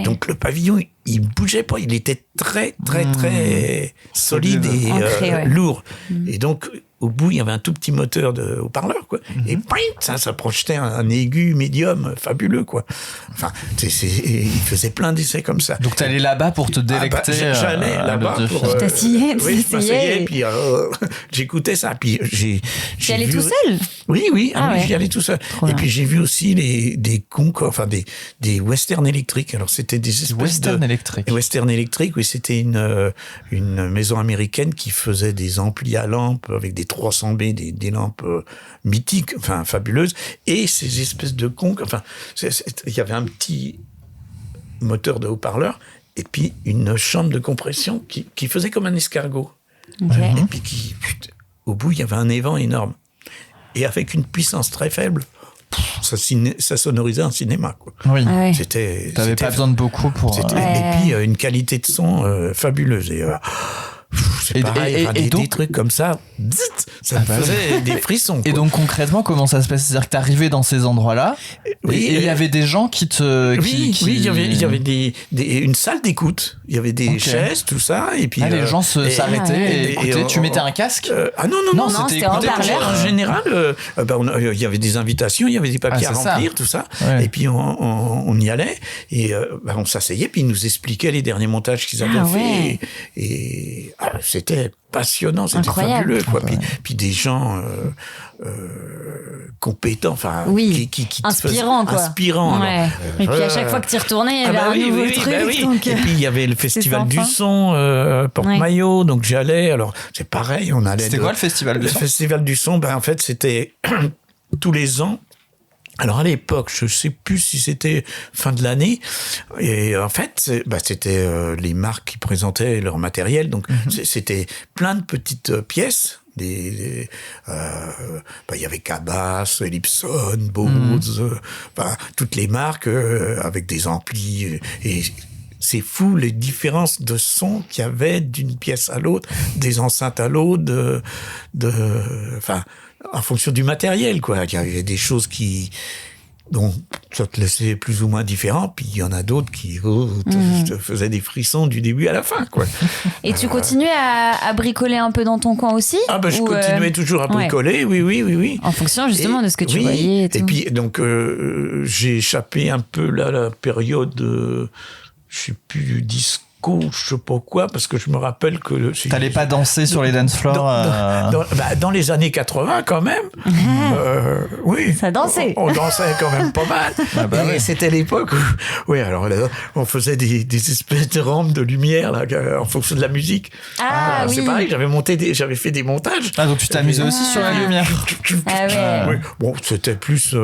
Donc le pavillon, il bougeait pas. Il était très, très, très solide et lourd. Et donc, au bout, il y avait un tout petit moteur de haut-parleur, quoi. Et ça projetait un aigu médium fabuleux, quoi. Enfin, il faisait plein d'essais comme ça. Donc, t'allais là-bas pour te délecter. J'allais là-bas pour... Je t'asseyais, je m'asseyais, et puis j'écoutais ça. Puis Tu allais tout seul? Oui, j'y allais tout seul. Et puis j'ai vu aussi des enfin des westerns électriques. Alors c'était des espèces western électriques. Western électriques, oui, c'était une maison américaine qui faisait des amplis à lampes avec des 300B, des lampes mythiques, enfin fabuleuses, et ces espèces de conques. Enfin, il y avait un petit moteur de haut-parleur et puis une chambre de compression qui faisait comme un escargot. Et puis au bout, il y avait un évent énorme. Et avec une puissance très faible, ça sonorisait un cinéma, quoi. Oui. T'avais pas besoin de beaucoup pour... Et puis une qualité de son fabuleuse. Et c'est pareil, des trucs comme ça, ça me faisait des frissons, quoi. Et donc concrètement, comment ça se passe? C'est-à-dire que t'arrivais dans ces endroits-là, et il y avait des gens qui te... Oui, il y avait une salle d'écoute, il y avait des chaises, tout ça, et puis... les gens s'arrêtaient et écoutaient. Tu mettais un casque? Non, c'était écouté. En général, il y avait des invitations, il y avait des papiers à remplir, tout ça, et puis on y allait, et on s'asseyait, puis ils nous expliquaient les derniers montages qu'ils avaient fait, et c'était passionnant, c'était fabuleux, quoi. Puis des gens compétents, enfin, qui inspirants, quoi. Inspirants. Ouais. Et puis à chaque fois que tu retournais, il y avait un nouveau truc. Donc... Et puis il y avait le festival du son, Porte-Maillot, donc j'y allais. Alors c'est pareil, on allait. C'était quoi le festival du son? Le festival du son, en fait, c'était tous les ans. Alors à l'époque, je sais plus si c'était fin de l'année, et en fait, c'était les marques qui présentaient leur matériel, donc c'était plein de petites pièces. Il y avait Cabas, Ellipson, Bose, toutes les marques avec des amplis et c'est fou les différences de son qu'il y avait d'une pièce à l'autre, des enceintes à l'autre, en fonction du matériel, quoi. Il y avait des choses dont ça te laissait plus ou moins différent, puis il y en a d'autres qui te faisaient des frissons du début à la fin, quoi. Et tu continuais à bricoler un peu dans ton coin aussi? Je continuais toujours à bricoler, oui. En fonction justement de ce que tu voyais. Et puis donc j'ai échappé un peu là la période, je sais plus, disco, je sais pas quoi, parce que je me rappelle que... T'allais pas danser sur les dance floors dans les années 80 quand même. Oui. Ça dansait. On dansait quand même pas mal. Et c'était l'époque où... Oui, alors là, on faisait des espèces de rampes de lumière là, en fonction de la musique. Oui. C'est pareil, j'avais fait des montages. Donc tu t'amusais aussi sur la lumière. Ouais. Bon, c'était plus...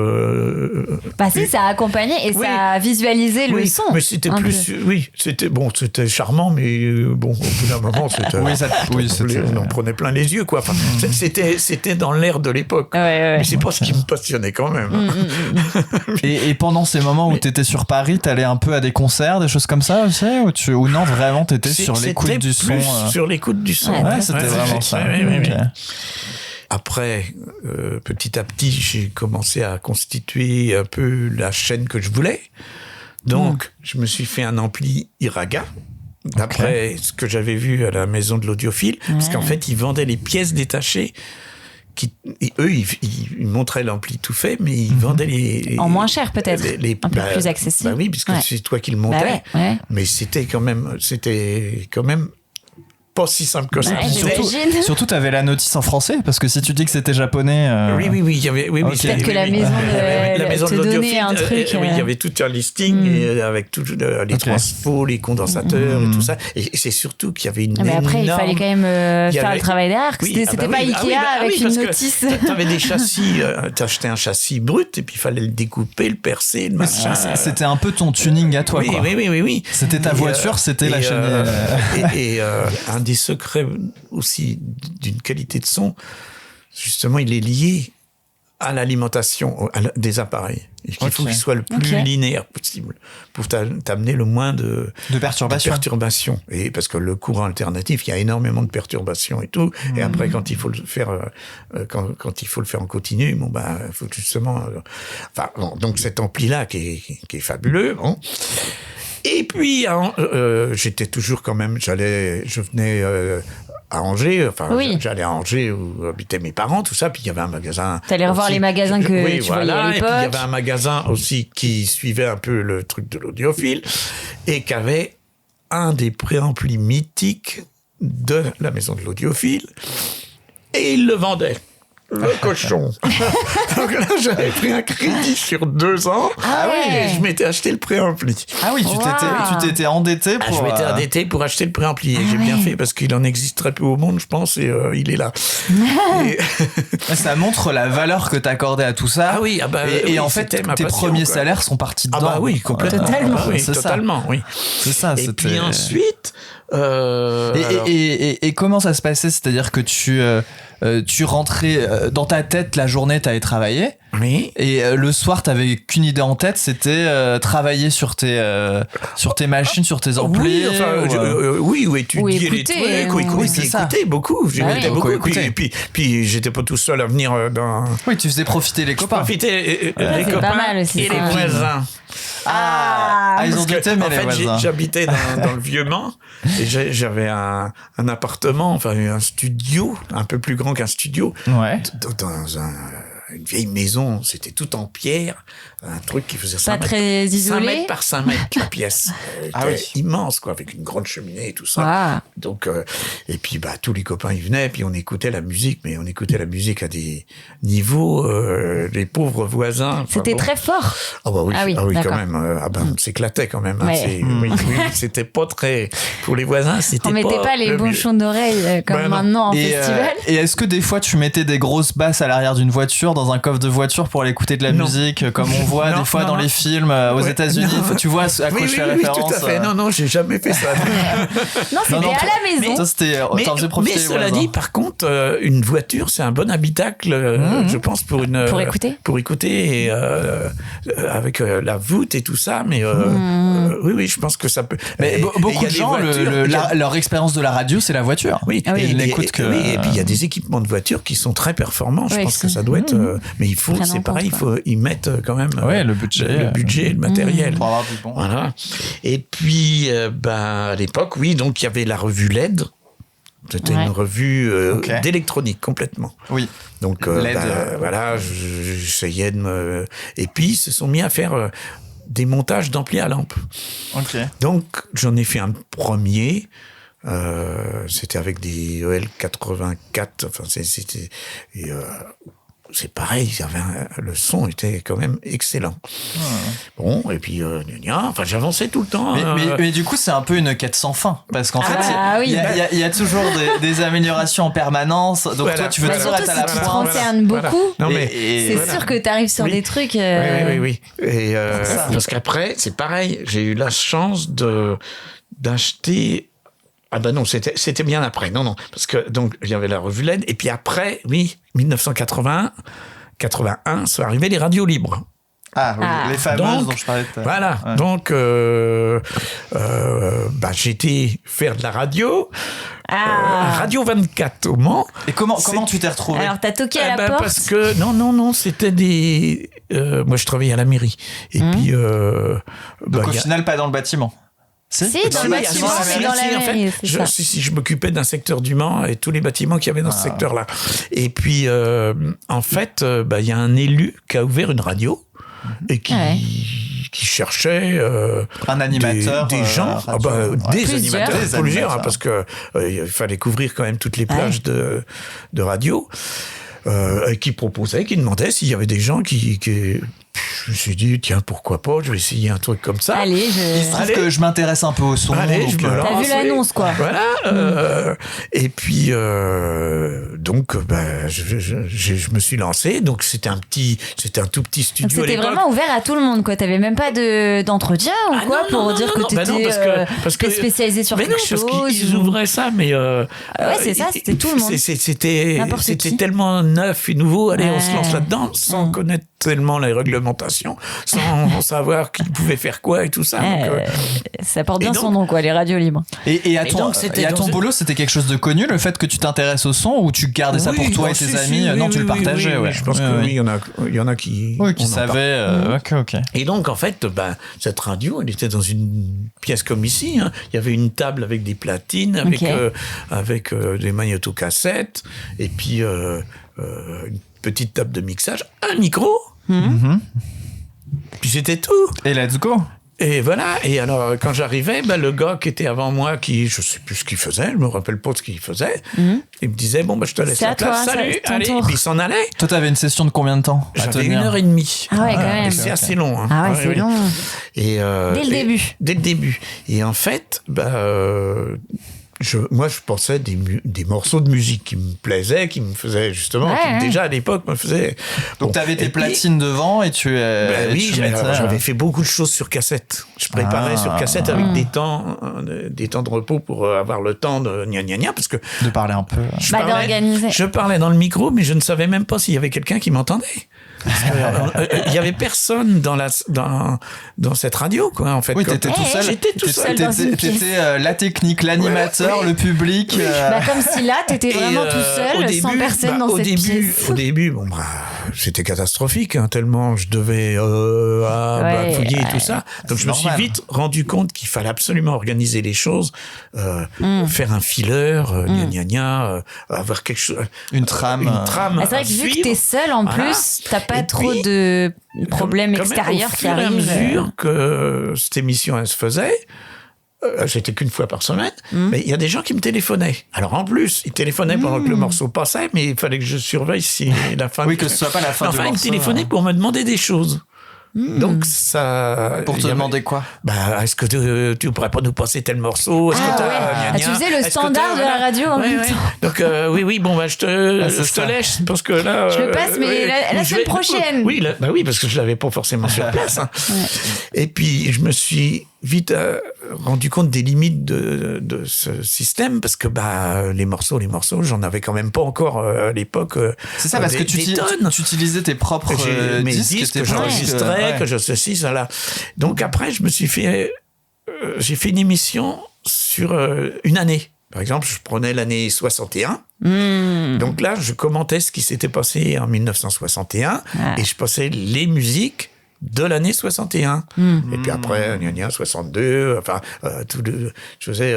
si, ça a accompagné et ça a visualisé le son. Mais c'était plus... Oui, c'était charmant, mais au bout d'un moment, c'était... on en prenait plein les yeux, quoi. Enfin, c'était dans l'air de l'époque. Mais c'est pas ce qui me passionnait quand même. Et pendant ces moments où t'étais sur Paris, t'allais un peu à des concerts, des choses comme ça aussi, ou non, vraiment t'étais sur l'écoute du son? Sur l'écoute du son. C'était vraiment ça. Oui. Après, petit à petit, j'ai commencé à constituer un peu la chaîne que je voulais. Donc, je me suis fait un ampli Iraga, d'après ce que j'avais vu à la maison de l'audiophile, parce qu'en fait, ils vendaient les pièces détachées. Et eux, ils montraient l'ampli tout fait, mais ils vendaient les... En moins cher, peut-être. Un peu plus accessible. Oui, puisque c'est toi qui le montais. Mais c'était quand même pas si simple que ça. Surtout, t'avais la notice en français, parce que si tu dis que c'était japonais... Oui. Peut-être que la maison te donnait un truc. Oui, il y avait tout un listing avec tous les transfos, les condensateurs et tout ça. Et c'est surtout qu'il y avait une énorme... Mais après, il fallait quand même faire le travail derrière. C'était pas Ikea avec une notice. T'avais des châssis, t'achetais un châssis brut et puis il fallait le découper, le percer, le machin. C'était un peu ton tuning à toi, quoi. Oui. C'était ta voiture, c'était la chaîne... Et un des secrets aussi d'une qualité de son, justement, il est lié à l'alimentation des appareils. Il faut qu'il soit le plus linéaire possible pour t'amener le moins de perturbations. Et parce que le courant alternatif, il y a énormément de perturbations et tout. Et après, quand il faut le faire, quand il faut le faire en continu, faut justement, donc cet ampli-là qui est fabuleux, bon. Et puis, j'étais toujours quand même, je venais à Angers, j'allais à Angers où habitaient mes parents, tout ça, puis il y avait un magasin... T'allais revoir les magasins que tu voyais à l'époque. Et puis il y avait un magasin aussi qui suivait un peu le truc de l'audiophile et qui avait un des préamplis mythiques de la maison de l'audiophile et il le vendait. Le cochon. Donc là, j'avais pris un crédit sur 2 ans. Et je m'étais acheté le préampli. Ah oui, tu t'étais endetté pour... Je m'étais endetté pour acheter le préampli. Et j'ai bien fait parce qu'il en existe très peu au monde, je pense, et il est là. Ça montre la valeur que t'accordais à tout ça. Et en fait, tes premiers salaires sont partis dedans. Oui, complètement. Totalement. Oui. C'est ça. Et puis ensuite... Et comment ça se passait? C'est-à-dire que tu rentrais dans ta tête, la journée t'allais travailler, et le soir t'avais qu'une idée en tête, c'était travailler sur tes machines, sur tes amplis, ou étudier les trucs, écouter beaucoup, j'écoutais beaucoup, puis j'étais pas tout seul à venir dans... Oui, tu faisais profiter les copains. Les copains et les voisins. Ils ont douté, mais les voisins. J'habitais dans le Vieux-Mans et j'avais un appartement, un studio, un peu plus grand qu'un studio, dans une vieille maison, c'était tout en pierre, un truc qui faisait Pas 5 mètres, très 5 isolé. mètres par 5 mètres, la pièce. Ah Était oui. immense, quoi, avec une grande cheminée et tout ça. Ah. Donc, et puis, tous les copains, ils venaient, puis on écoutait la musique, mais on écoutait la musique à des niveaux, les pauvres voisins. Enfin, C'était bon. très fort. Ah bah oui, Ah oui, quand d'accord. même. On s'éclatait quand même. Hein, Ouais. oui, c'était pas très... Pour les voisins, c'était On mettait pas les le mieux. bouchons d'oreilles comme Bah non. maintenant en Et, festival. et est-ce que des fois tu mettais des grosses basses à l'arrière d'une voiture, dans un coffre de voiture pour aller écouter de la Non. musique, comme on voit Non, des fois non, dans non. les films aux Ouais. États-Unis? Non. Tu vois à quoi je fais référence? tout à fait. Non, j'ai jamais fait ça. Non, c'était non, à la maison. Ça, c'était. T'en faisais mais profiter les cela voisins. dit, par contre, une voiture, c'est un bon habitacle, je pense, pour une Pour écouter. Pour écouter, et, avec la voûte et tout ça. Mais oui, je pense que ça peut. Mais Et- et il beaucoup y a de des gens, voitures, il y a- leur expérience de la radio, c'est la voiture. Oui, Ah oui. Et ils et n'écoutent que. oui, et puis il y a des équipements de voitures qui sont très performants. Je Ouais, pense que c'est- ça doit être. Mais il faut, Prennent en c'est pareil, compte, il faut y mettre quand même Ouais, le budget. le budget, le matériel. Pour avoir du bon. Voilà. Et puis, à l'époque, oui, donc il y avait la revue LED. C'était Ouais. une revue Ok. d'électronique complètement. Oui. Donc LED, voilà, j'essayais de me. Et puis ils se sont mis à faire des montages d'amplis à lampe. Ok. Donc j'en ai fait un premier. C'était avec des EL 84. Enfin c'était. Et, c'est pareil, le son était quand même excellent. Bon, et puis, enfin, j'avançais tout le temps. Mais du coup, c'est un peu une quête sans fin. Parce qu'en fait, Ah oui. il y a toujours des améliorations en permanence. Donc Voilà. toi, tu veux Bah, toujours surtout être à si la tu te pointe. renseignes beaucoup, Non, mais. Et c'est voilà. sûr que tu arrives sur Oui. des trucs. Oui. Et parce qu'après, c'est pareil, j'ai eu la chance d'acheter. Ah ben non, c'était bien après. Non, parce que donc il y avait la revue LED et puis après, oui, 1981, sont arrivées les radios libres. Ah, oui, Ah. les fameuses Donc, dont je parlais tout à l'heure. Voilà. Ouais. Donc j'étais faire de la radio, Radio 24 au Mans. Et comment tu t'es retrouvé? Alors, t'as toqué à la porte. Parce que non, c'était des. Moi, je travaillais à la mairie et puis. Donc au il y a- final, pas dans le bâtiment. Si, dans le bâtiment, c'est dans la en fait, mairie, c'est ça. je m'occupais d'un secteur du Mans et tous les bâtiments qu'il y avait dans ce secteur-là. Et puis, en fait, il y a un élu qui a ouvert une radio et qui cherchait Un animateur. des gens, radio. des Plusieurs. animateurs, Des plusieurs, animateurs. parce que il fallait couvrir quand même toutes les plages de radio. Qui proposait, qui demandait s'il y avait des gens qui... Je me suis dit, tiens, pourquoi pas, je vais essayer un truc comme ça. Allez, Il se trouve Allez. que je m'intéresse un peu au son. Allez, donc, je me lance. T'as vu l'annonce, quoi. Voilà. Et puis, donc, je me suis lancé. Donc, c'était un tout petit Donc, studio à c'était l'époque. vraiment ouvert à tout le monde, quoi. T'avais même pas d'entretien ou Ah, quoi non, pour non, dire non, que non, bah non, t'étais parce que spécialisé sur mais quelque non, chose. parce qu'ils ou- ouvraient ça, mais c'est ça, c'était tout le monde. C'était N'importe qui. tellement neuf et nouveau. Allez, on se lance Ouais. là-dedans sans connaître tellement les réglementations, sans savoir qui pouvait faire quoi et tout ça. Donc, Ça porte bien et son donc- nom, quoi, les radios libres. Et à Et ton, donc, c'était et à dans ton une- boulot, c'était quelque chose de connu, le fait que tu t'intéresses au son, ou tu gardais ça pour Oui, toi non, et tes si, amis? si, Non, oui, tu le oui, partageais, oui, ouais. Je pense Ouais, que ouais. oui, il y en a qui. Oui, qui on en parle. savaient. Ok. Et donc, en fait, cette radio, elle était dans une pièce comme ici. Hein. Il y avait une table avec des platines, avec des magnétocassettes, et puis une petite table de mixage, un micro. Puis c'était tout. Et let's go. Et voilà. Et alors, quand j'arrivais, le gars qui était avant moi, je sais plus ce qu'il faisait, je me rappelle pas de ce qu'il faisait, il me disait, bon, je te laisse C'est à la place, toi, salut, c'est ton allez. tour. Et puis il s'en allait. Toi, t'avais une session de combien de temps à J'avais tenir? 1h30. Ah ouais, quand même. Et c'est assez long. Hein. Ah ouais, c'est long. Et, Dès le début. Dès le début. Et en fait, moi, je pensais des morceaux de musique qui me plaisaient, qui me faisaient justement, qui, Ouais. déjà à l'époque me faisaient. Donc Bon. t'avais Et tes puis, platines devant et tu. oui, tu mettais, j'avais fait beaucoup de choses sur cassette. Je préparais sur cassette avec des temps de repos pour avoir le temps de gna parce que de parler un peu. D'organiser. je parlais dans le micro, mais je ne savais même pas s'il y avait quelqu'un qui m'entendait. Il y avait personne dans cette radio, quoi, en fait. Oui, t'étais tout seul. J'étais tout seul. dans une pièce. T'étais la technique, l'animateur, Ouais, le public. Bah, comme si là, t'étais Et, vraiment tout seul, au début, sans personne dans au cette début, pièce. Au début, c'était catastrophique, hein, tellement je devais fouiller et tout ça. Donc C'est je me suis normal. vite rendu compte qu'il fallait absolument organiser les choses, faire un filler, avoir quelque chose, Une trame. une trame. Ah, c'est vrai à que vu que suivre. t'es seul en Voilà. plus, t'as pas Et trop puis, de problèmes Quand même, extérieurs au qui fur et à arrivent. mesure que cette émission elle se faisait, j'étais qu'une fois par semaine, mais il y a des gens qui me téléphonaient. Alors en plus, ils téléphonaient pendant que le morceau passait, mais il fallait que je surveille si la fin. Oui, que ce soit pas la fin du Enfin, ils me morceau, téléphonaient pour me demander des choses. Donc ça. Pour il te y avait- demander quoi? Bah, est-ce que tu pourrais pas nous passer tel morceau? Est-ce Ah que t'as ouais. gna Ah, gna? tu faisais le Est-ce que standard t'as- de la radio en même temps. Donc oui, bon, bah je c'est te ça. laisse parce que là. Je le passe, mais la je semaine prochaine. Oui, oui, parce que je l'avais pas forcément sur place. Hein. Et puis je me suis vite rendu compte des limites de ce système parce que les morceaux, j'en avais quand même pas encore à l'époque. C'est ça, parce que des tonnes. tu utilisais tes propres J'ai mes disques, disques tes que j'enregistrais, que je ceci, cela. Donc après, je me suis fait, j'ai fait une émission sur une année. Par exemple, je prenais l'année 61. Donc là, je commentais ce qui s'était passé en 1961 et je passais les musiques de l'année 61. Et puis après, 62, enfin, je faisais,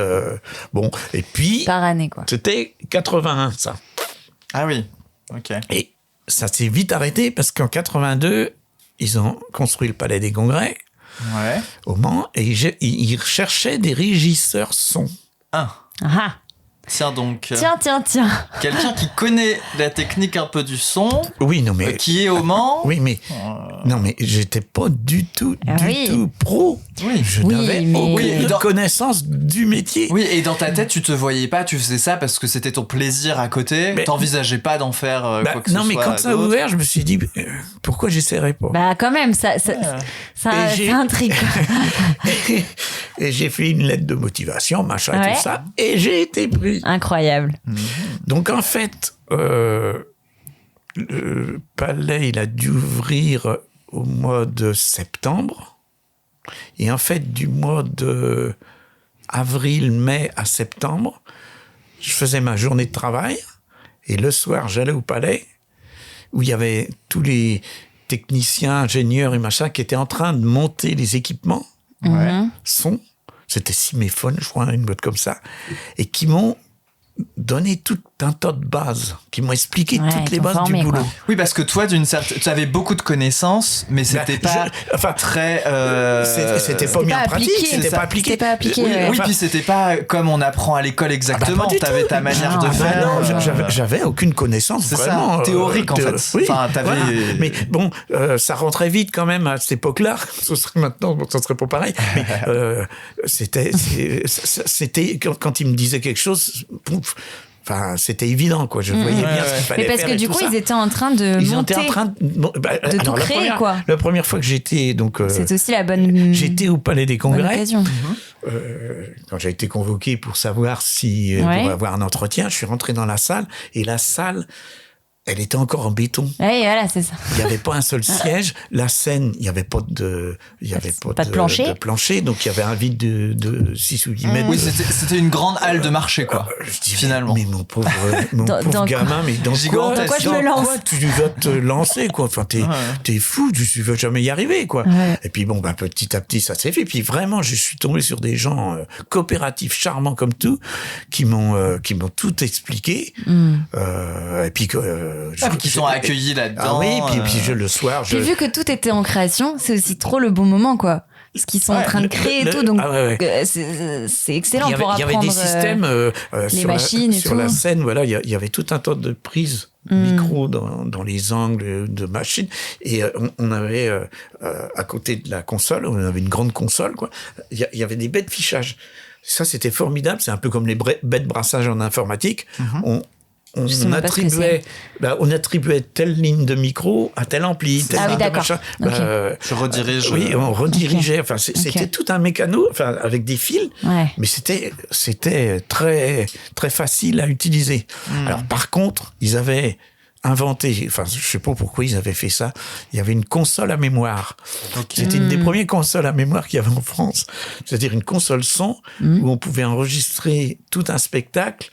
bon. Et puis, Par année, quoi. c'était 81, ça. Ah oui, ok. Et ça s'est vite arrêté parce qu'en 82, ils ont construit le Palais des Congrès Ouais. au Mans et ils recherchaient des régisseurs son. Ah. Tiens donc, Tiens. quelqu'un qui connaît la technique un peu du son, Oui, non mais qui est au Mans. oui, mais non mais j'étais pas du tout pro. Oui. Je Oui, n'avais mais- aucune Oui, dans- connaissance du métier. Oui, et dans ta tête, tu te voyais pas, tu faisais ça parce que c'était ton plaisir à côté, Mais- t'envisageais pas d'en faire quoi que ce non mais soit quand ça a d'autre. ouvert, je me suis dit pourquoi j'essaierais pas. Bah, quand même, ça Et j'ai- intrigue. Et j'ai fait une lettre de motivation, machin, Ouais. tout ça, et j'ai été pris. Incroyable. Donc en fait, le palais, il a dû ouvrir au mois de septembre. Et en fait, du mois de avril, mai à septembre, je faisais ma journée de travail. Et le soir, j'allais au palais où il y avait tous les techniciens, ingénieurs et machin qui étaient en train de monter les équipements son. C'était Siméphone, je crois, une boîte comme ça. Et qui m'ont donné tout un tas de bases, qui m'ont expliqué Ouais, toutes les t'ont bases formé, du boulot. quoi. Oui, parce que toi, tu avais beaucoup de connaissances, mais c'était pas très. C'était pas mis en pratique, appliqué. c'était pas appliqué. C'était pas appliqué, Oui, ouais. Oui, enfin, puis c'était pas comme on apprend à l'école exactement. pas du T'avais tout. ta manière de Ah, bah faire. non, j'avais aucune connaissance C'est vraiment. ça, théorique, en fait. Oui, Enfin, t'avais- voilà. Mais bon, ça rentrait vite quand même à cette époque-là. Ce serait maintenant, bon, ça serait pas pareil. Mais c'était quand il me disait quelque chose, pouf, enfin, c'était évident, quoi. Je voyais bien ce qu'il fallait Mais parce faire que et du tout coup, ça. ils étaient en train de Ils monter. étaient en train de tout créer, quoi. La première fois que j'étais donc C'est aussi la bonne. j'étais au Palais des bonne Congrès. occasion. Quand j'ai été convoqué pour savoir si Ouais. pour avoir un entretien, je suis rentré dans la salle et la salle, elle était encore en béton. Oui, voilà, c'est ça. Il n'y avait pas un seul siège. La scène, il n'y avait pas de, Pas de plancher. de plancher. Donc il y avait un vide de 6 ou 10 mètres. Oui, c'était une grande halle de marché, quoi. Je dis, Finalement. Mais mon pauvre, Dans gamin, mais dans Gigantesque. Dans quoi je me lance tu vas te lancer, quoi. Enfin, t'es fou, tu vas jamais y arriver, quoi. Ouais. Et puis bon, petit à petit, ça s'est fait. Puis vraiment, je suis tombé sur des gens coopératifs, charmants comme tout, qui m'ont tout expliqué. Et puis Qui sont accueillis là-dedans. Ah oui, puis le soir, Puis vu que tout était en création, c'est aussi trop le bon moment, quoi. Ce qu'ils sont en train de créer et tout, donc c'est excellent il y avait, pour il y avait apprendre. des systèmes les machines et sur tout. la scène, voilà, il y avait tout un tas de prises micro dans les angles de machines, et on avait à côté de la console, on avait une grande console, quoi. Il y avait des baies de fichage. Ça, c'était formidable. C'est un peu comme les baies de brassage en informatique. On Je sais même pas ce que on attribuait telle ligne de micro à tel ampli, tel Ah oui, ligne de d'accord. machin. Ok. Je redirige. Oui, on redirigeait. Enfin, c'était tout un mécano, enfin, avec des fils. Ouais. Mais c'était très, très facile à utiliser. Alors, par contre, ils avaient inventé, enfin, je sais pas pourquoi ils avaient fait ça. Il y avait une console à mémoire. C'était une des premières consoles à mémoire qu'il y avait en France. C'est-à-dire une console son où on pouvait enregistrer tout un spectacle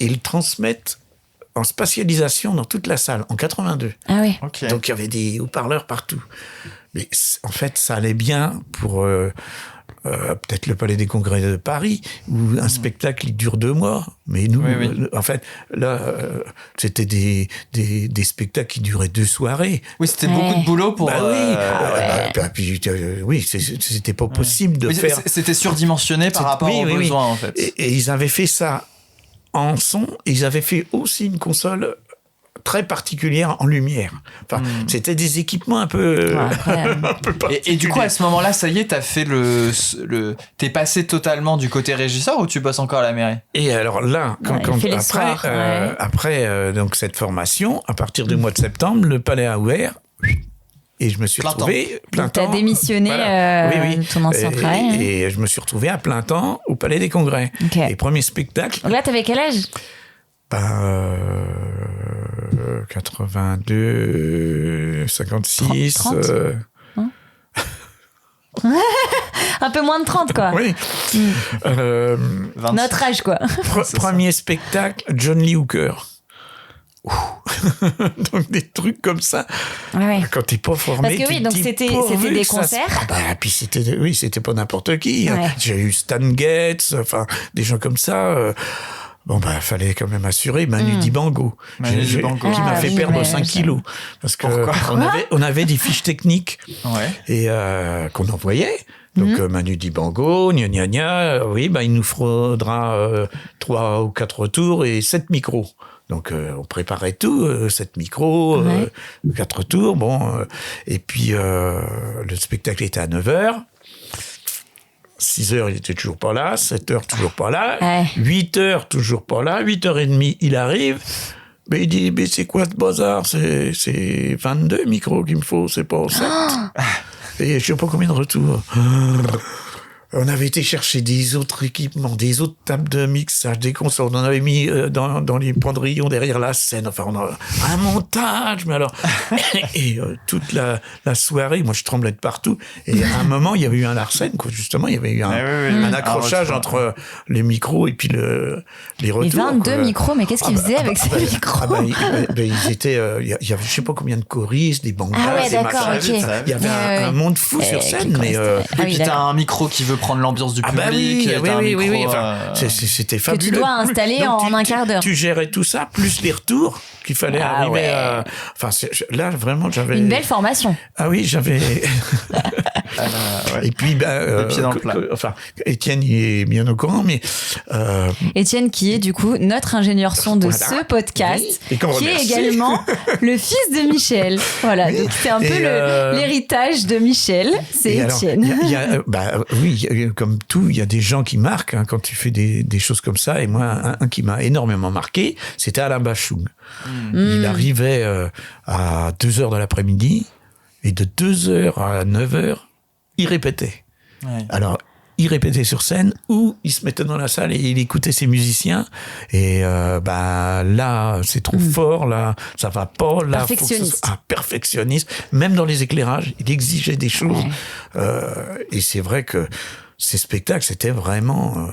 et le transmettre en spatialisation dans toute la salle, en 82. Ah oui. Ok. Donc il y avait des haut-parleurs partout. Mais en fait, ça allait bien pour peut-être le Palais des Congrès de Paris, où un spectacle il dure 2 mois. Mais nous, Oui. en fait, là, c'était des spectacles qui duraient 2 soirées. Oui, c'était beaucoup de boulot pour. Oui, c'était pas possible de Oui, faire. C'était surdimensionné par rapport aux besoins, en fait. Et ils avaient fait ça en son, et ils avaient fait aussi une console très particulière en lumière. Enfin, c'était des équipements un peu, un peu particuliers. Et du coup, à ce moment-là, ça y est, t'as fait t'es passé totalement du côté régisseur ou tu bosses encore à la mairie? Et alors là, après donc cette formation, à partir du mois de septembre, le palais a ouvert. Et je me suis retrouvé plein temps. T'as démissionné ton ancien travail. Et je me suis retrouvé à plein temps au Palais des Congrès. Okay. Et premier spectacle. Donc là, t'avais quel âge? 82, 56. 30 Un peu moins de 30, quoi. Oui. 26. Notre âge, quoi. Premier spectacle, John Lee Hooker. Donc des trucs comme ça. Ouais. Quand t'es pas formé, parce que oui, donc c'était des concerts. Puis c'était pas n'importe qui. Ouais. J'ai eu Stan Getz, enfin des gens comme ça. Fallait quand même assurer Manu Dibango, qui m'a fait perdre 5 kilos parce que on avait des fiches techniques et qu'on envoyait. Donc Manu Dibango, gna gna gna, il nous faudra 3 ou 4 tours et 7 micros. Donc on préparait tout, 7 micros, 4 tours, et puis le spectacle était à 9h. 6h, il était toujours pas là, 7h, toujours pas là, 8h, toujours pas là, 8h30, il arrive, mais il dit, mais c'est quoi ce bazar, c'est 22 micros qu'il me faut, c'est pas 7. Et je sais pas combien de retours. On avait été chercher des autres équipements, des autres tables de mixage, des consoles. On en avait mis dans les pendrillons derrière la scène. Enfin, on a un montage, mais alors... et toute la soirée, moi, je tremblais de partout. Et à un moment, il y avait eu un Larsen, quoi. Justement, il y avait eu un accrochage entre les micros et puis les retours. Les 22 micros, mais qu'est-ce qu'ils faisaient avec ces micros? Ils étaient... il y avait je sais pas combien de choristes, des bangas, des machins. Okay. Il y avait un monde fou sur scène. Mais, et puis t'as un micro qui veut prendre l'ambiance du public. Oui. Enfin, c'était fabuleux. Que tu dois installer en un quart d'heure. Tu gérais tout ça, plus les retours qu'il fallait arriver à... Enfin, là, vraiment, j'avais... Une belle formation. Ah oui, j'avais... Et puis, le pied dans le plat. Étienne, il est bien au courant, mais... Étienne, qui est du coup notre ingénieur son de ce podcast, qui est également le fils de Michel. Voilà, donc c'est un peu l'héritage de Michel, c'est Étienne. Comme tout, il y a des gens qui marquent quand tu fais des choses comme ça. Et moi, un qui m'a énormément marqué, c'était Alain Bachung. Il arrivait à 2h de l'après-midi et de 2h à 9h, il répétait. Ouais. Alors, il répétait sur scène ou il se mettait dans la salle et il écoutait ses musiciens. Et là, c'est trop fort, là, ça va pas. Là, perfectionniste. Perfectionniste. Même dans les éclairages, il exigeait des choses. Et c'est vrai que ces spectacles, c'était vraiment...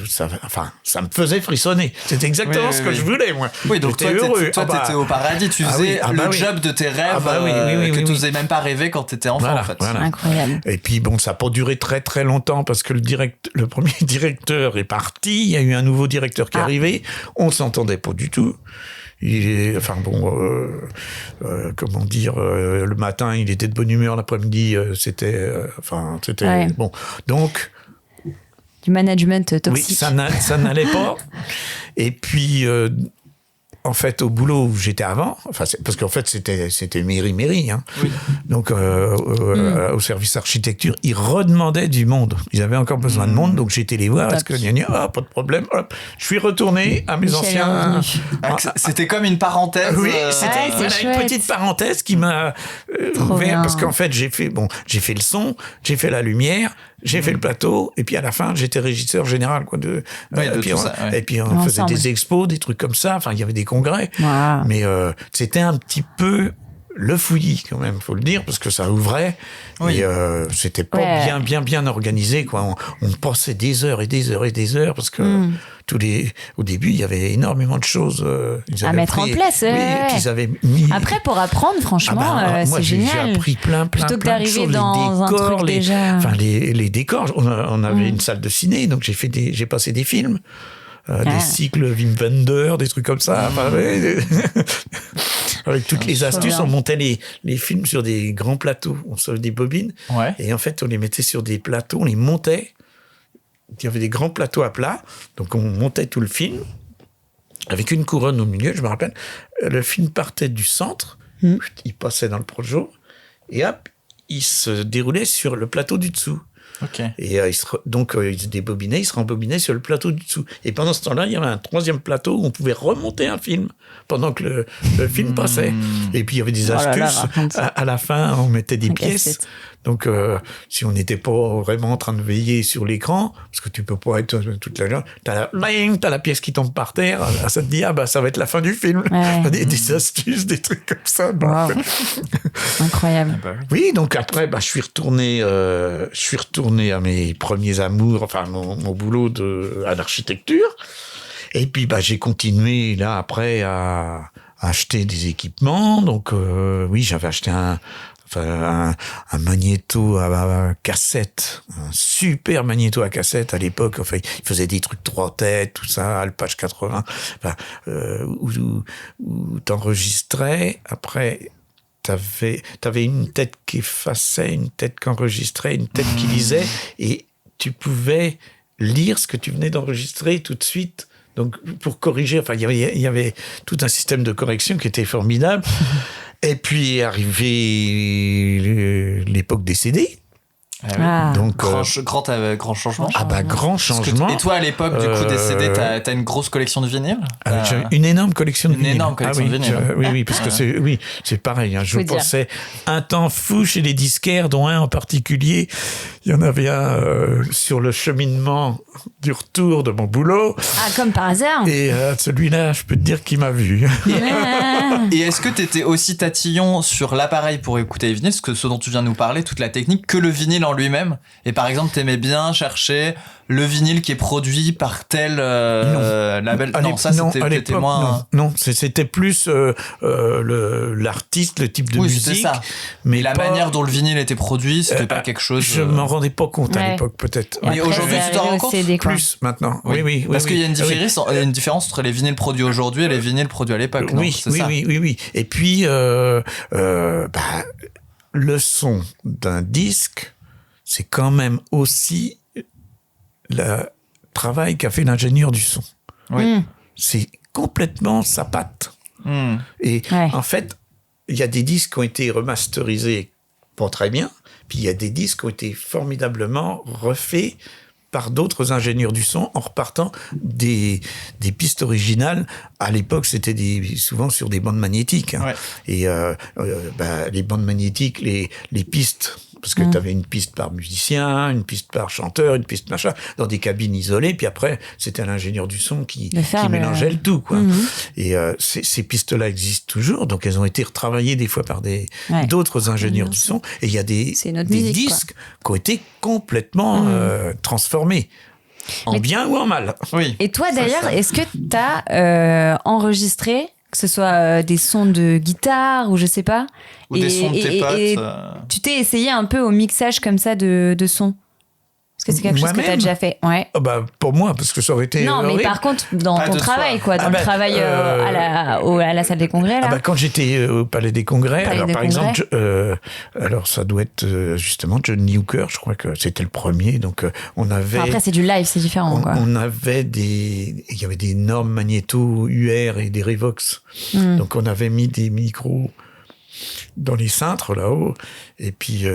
ça me faisait frissonner. C'était exactement ce que je voulais, moi. Oui, donc j'étais heureux. T'étais au paradis. Tu faisais le job de tes rêves que tu n'osais même pas rêver quand t'étais enfant, en fait. Voilà. Incroyable. Et puis, ça n'a pas duré très, très longtemps parce que le premier directeur est parti. Il y a eu un nouveau directeur qui est arrivé. On s'entendait pas du tout. Comment dire, le matin, il était de bonne humeur, l'après-midi, c'était bon. Donc, du management toxique. Oui, ça n'allait pas. Et puis, en fait, au boulot où j'étais avant, parce qu'en fait, c'était mairie, hein. Oui. Donc, au service architecture, ils redemandaient du monde. Ils avaient encore besoin de monde, donc j'étais les voir. Parce que pas de problème. Hop, je suis retourné à mes anciens. C'était comme une parenthèse. Oui, c'était une petite parenthèse qui m'a ouvert. Parce qu'en fait, j'ai fait le son, j'ai fait la lumière, j'ai fait le plateau, et puis à la fin, j'étais régisseur général, quoi. Et puis on faisait des expos, des trucs comme ça. Enfin, il y avait des congrès. Wow. Mais c'était un petit peu le fouillis quand même, faut le dire, parce que ça ouvrait. Oui. Et c'était pas bien organisé, quoi. On passait des heures et des heures et des heures, parce que au début, il y avait énormément de choses à mettre en place. qu'ils avaient mis. Après, pour apprendre, franchement, moi, c'est génial. J'ai appris plein Plutôt que de d'arriver choses, dans les décors, un truc déjà. les décors. On avait une salle de ciné, donc j'ai passé des films. Des cycles Wim Wenders, des trucs comme ça. Enfin, avec toutes les astuces, bien. on montait les films sur des grands plateaux. On se des bobines. Ouais. Et en fait, on les mettait sur des plateaux, on les montait. Il y avait des grands plateaux à plat. Donc, on montait tout le film avec une couronne au milieu, je me rappelle. Le film partait du centre, il passait dans le projo, et hop, il se déroulait sur le plateau du dessous. Ok. Et il se débobinait, il se rembobinait sur le plateau du dessous. Et pendant ce temps-là, il y avait un troisième plateau où on pouvait remonter un film pendant que le film passait. Et puis il y avait des astuces. À la fin, on mettait des pièces. Donc, si on n'était pas vraiment en train de veiller sur l'écran, parce que tu peux pas être toute la journée, t'as la pièce qui tombe par terre, ça te dit, ça va être la fin du film. Ouais. Des astuces, des trucs comme ça. Wow. Incroyable. Oui, donc après, je suis retourné à mes premiers amours, enfin, mon boulot à l'architecture. Et puis, j'ai continué, là, après, à acheter des équipements. Donc, oui, j'avais acheté un magnéto à cassette, un super magnéto à cassette à l'époque. Enfin, il faisait des trucs 3 têtes, tout ça, Alpage 80, où t'enregistrais. Après, t'avais une tête qui effaçait, une tête qui enregistrait, une tête qui lisait, et tu pouvais lire ce que tu venais d'enregistrer tout de suite. Donc, pour corriger, enfin, il y avait tout un système de correction qui était formidable. Et puis est arrivé l'époque des CD. Donc grand changement. Grand changement. Et toi, à l'époque, du coup, des CD, t'as une grosse collection de vinyles. J'ai une énorme collection de vinyles. Une énorme collection de vinyles. Oui, parce que c'est pareil. Je pensais un temps fou chez les disquaires, dont un en particulier. Il y en avait un sur le cheminement du retour de mon boulot. Comme par hasard. Et celui-là, je peux te dire qu'il m'a vu. Et est-ce que t'étais aussi tatillon sur l'appareil pour écouter les vinyles, ce dont tu viens de nous parler, toute la technique, que le vinyle en lui-même? Et par exemple, t'aimais bien chercher le vinyle qui est produit par tel label? Non, ça c'était moins. Non, c'était plus l'artiste, le type de musique. C'était ça. Mais la manière dont le vinyle était produit, c'était pas quelque chose. Je m'en rendais pas compte à l'époque, peut-être. Et aujourd'hui, tu t'en rends compte? Plus maintenant. Oui. Parce qu'il y a une différence entre les vinyles produits aujourd'hui et les vinyles produits à l'époque. Oui. Et puis, le son d'un disque, c'est quand même aussi le travail qu'a fait l'ingénieur du son. Oui. C'est complètement sa patte. Et en fait, il y a des disques qui ont été remasterisés pas très bien, puis il y a des disques qui ont été formidablement refaits par d'autres ingénieurs du son en repartant des pistes originales. À l'époque, c'était souvent sur des bandes magnétiques. Hein. Ouais. Et les bandes magnétiques, les pistes, parce que tu avais une piste par musicien, une piste par chanteur, une piste machin, dans des cabines isolées, puis après, c'était l'ingénieur du son qui mélangeait le tout, quoi. Et ces pistes-là existent toujours, donc elles ont été retravaillées des fois par d'autres ingénieurs du son, et il y a des disques qui ont été complètement transformés. En bien ou en mal. Oui. Et toi, d'ailleurs, est-ce que tu as enregistré, que ce soit des sons de guitare ou je sais pas, ou des sons de tes potes, et tu t'es essayé un peu au mixage comme ça de sons? Est-ce que c'est quelque chose que tu as déjà fait? Ouais. Pour moi, parce que ça aurait été. Non, mais par contre, dans ton travail, quoi, dans le travail à la salle des congrès, là. Quand j'étais au Palais des Congrès, par exemple, alors ça doit être justement John Lee Hooker, je crois que c'était le premier, donc on avait. Après, c'est du live, c'est différent, quoi. On avait il y avait des énormes magnétos UR et des Revox, donc on avait mis des micros dans les cintres là-haut, et puis.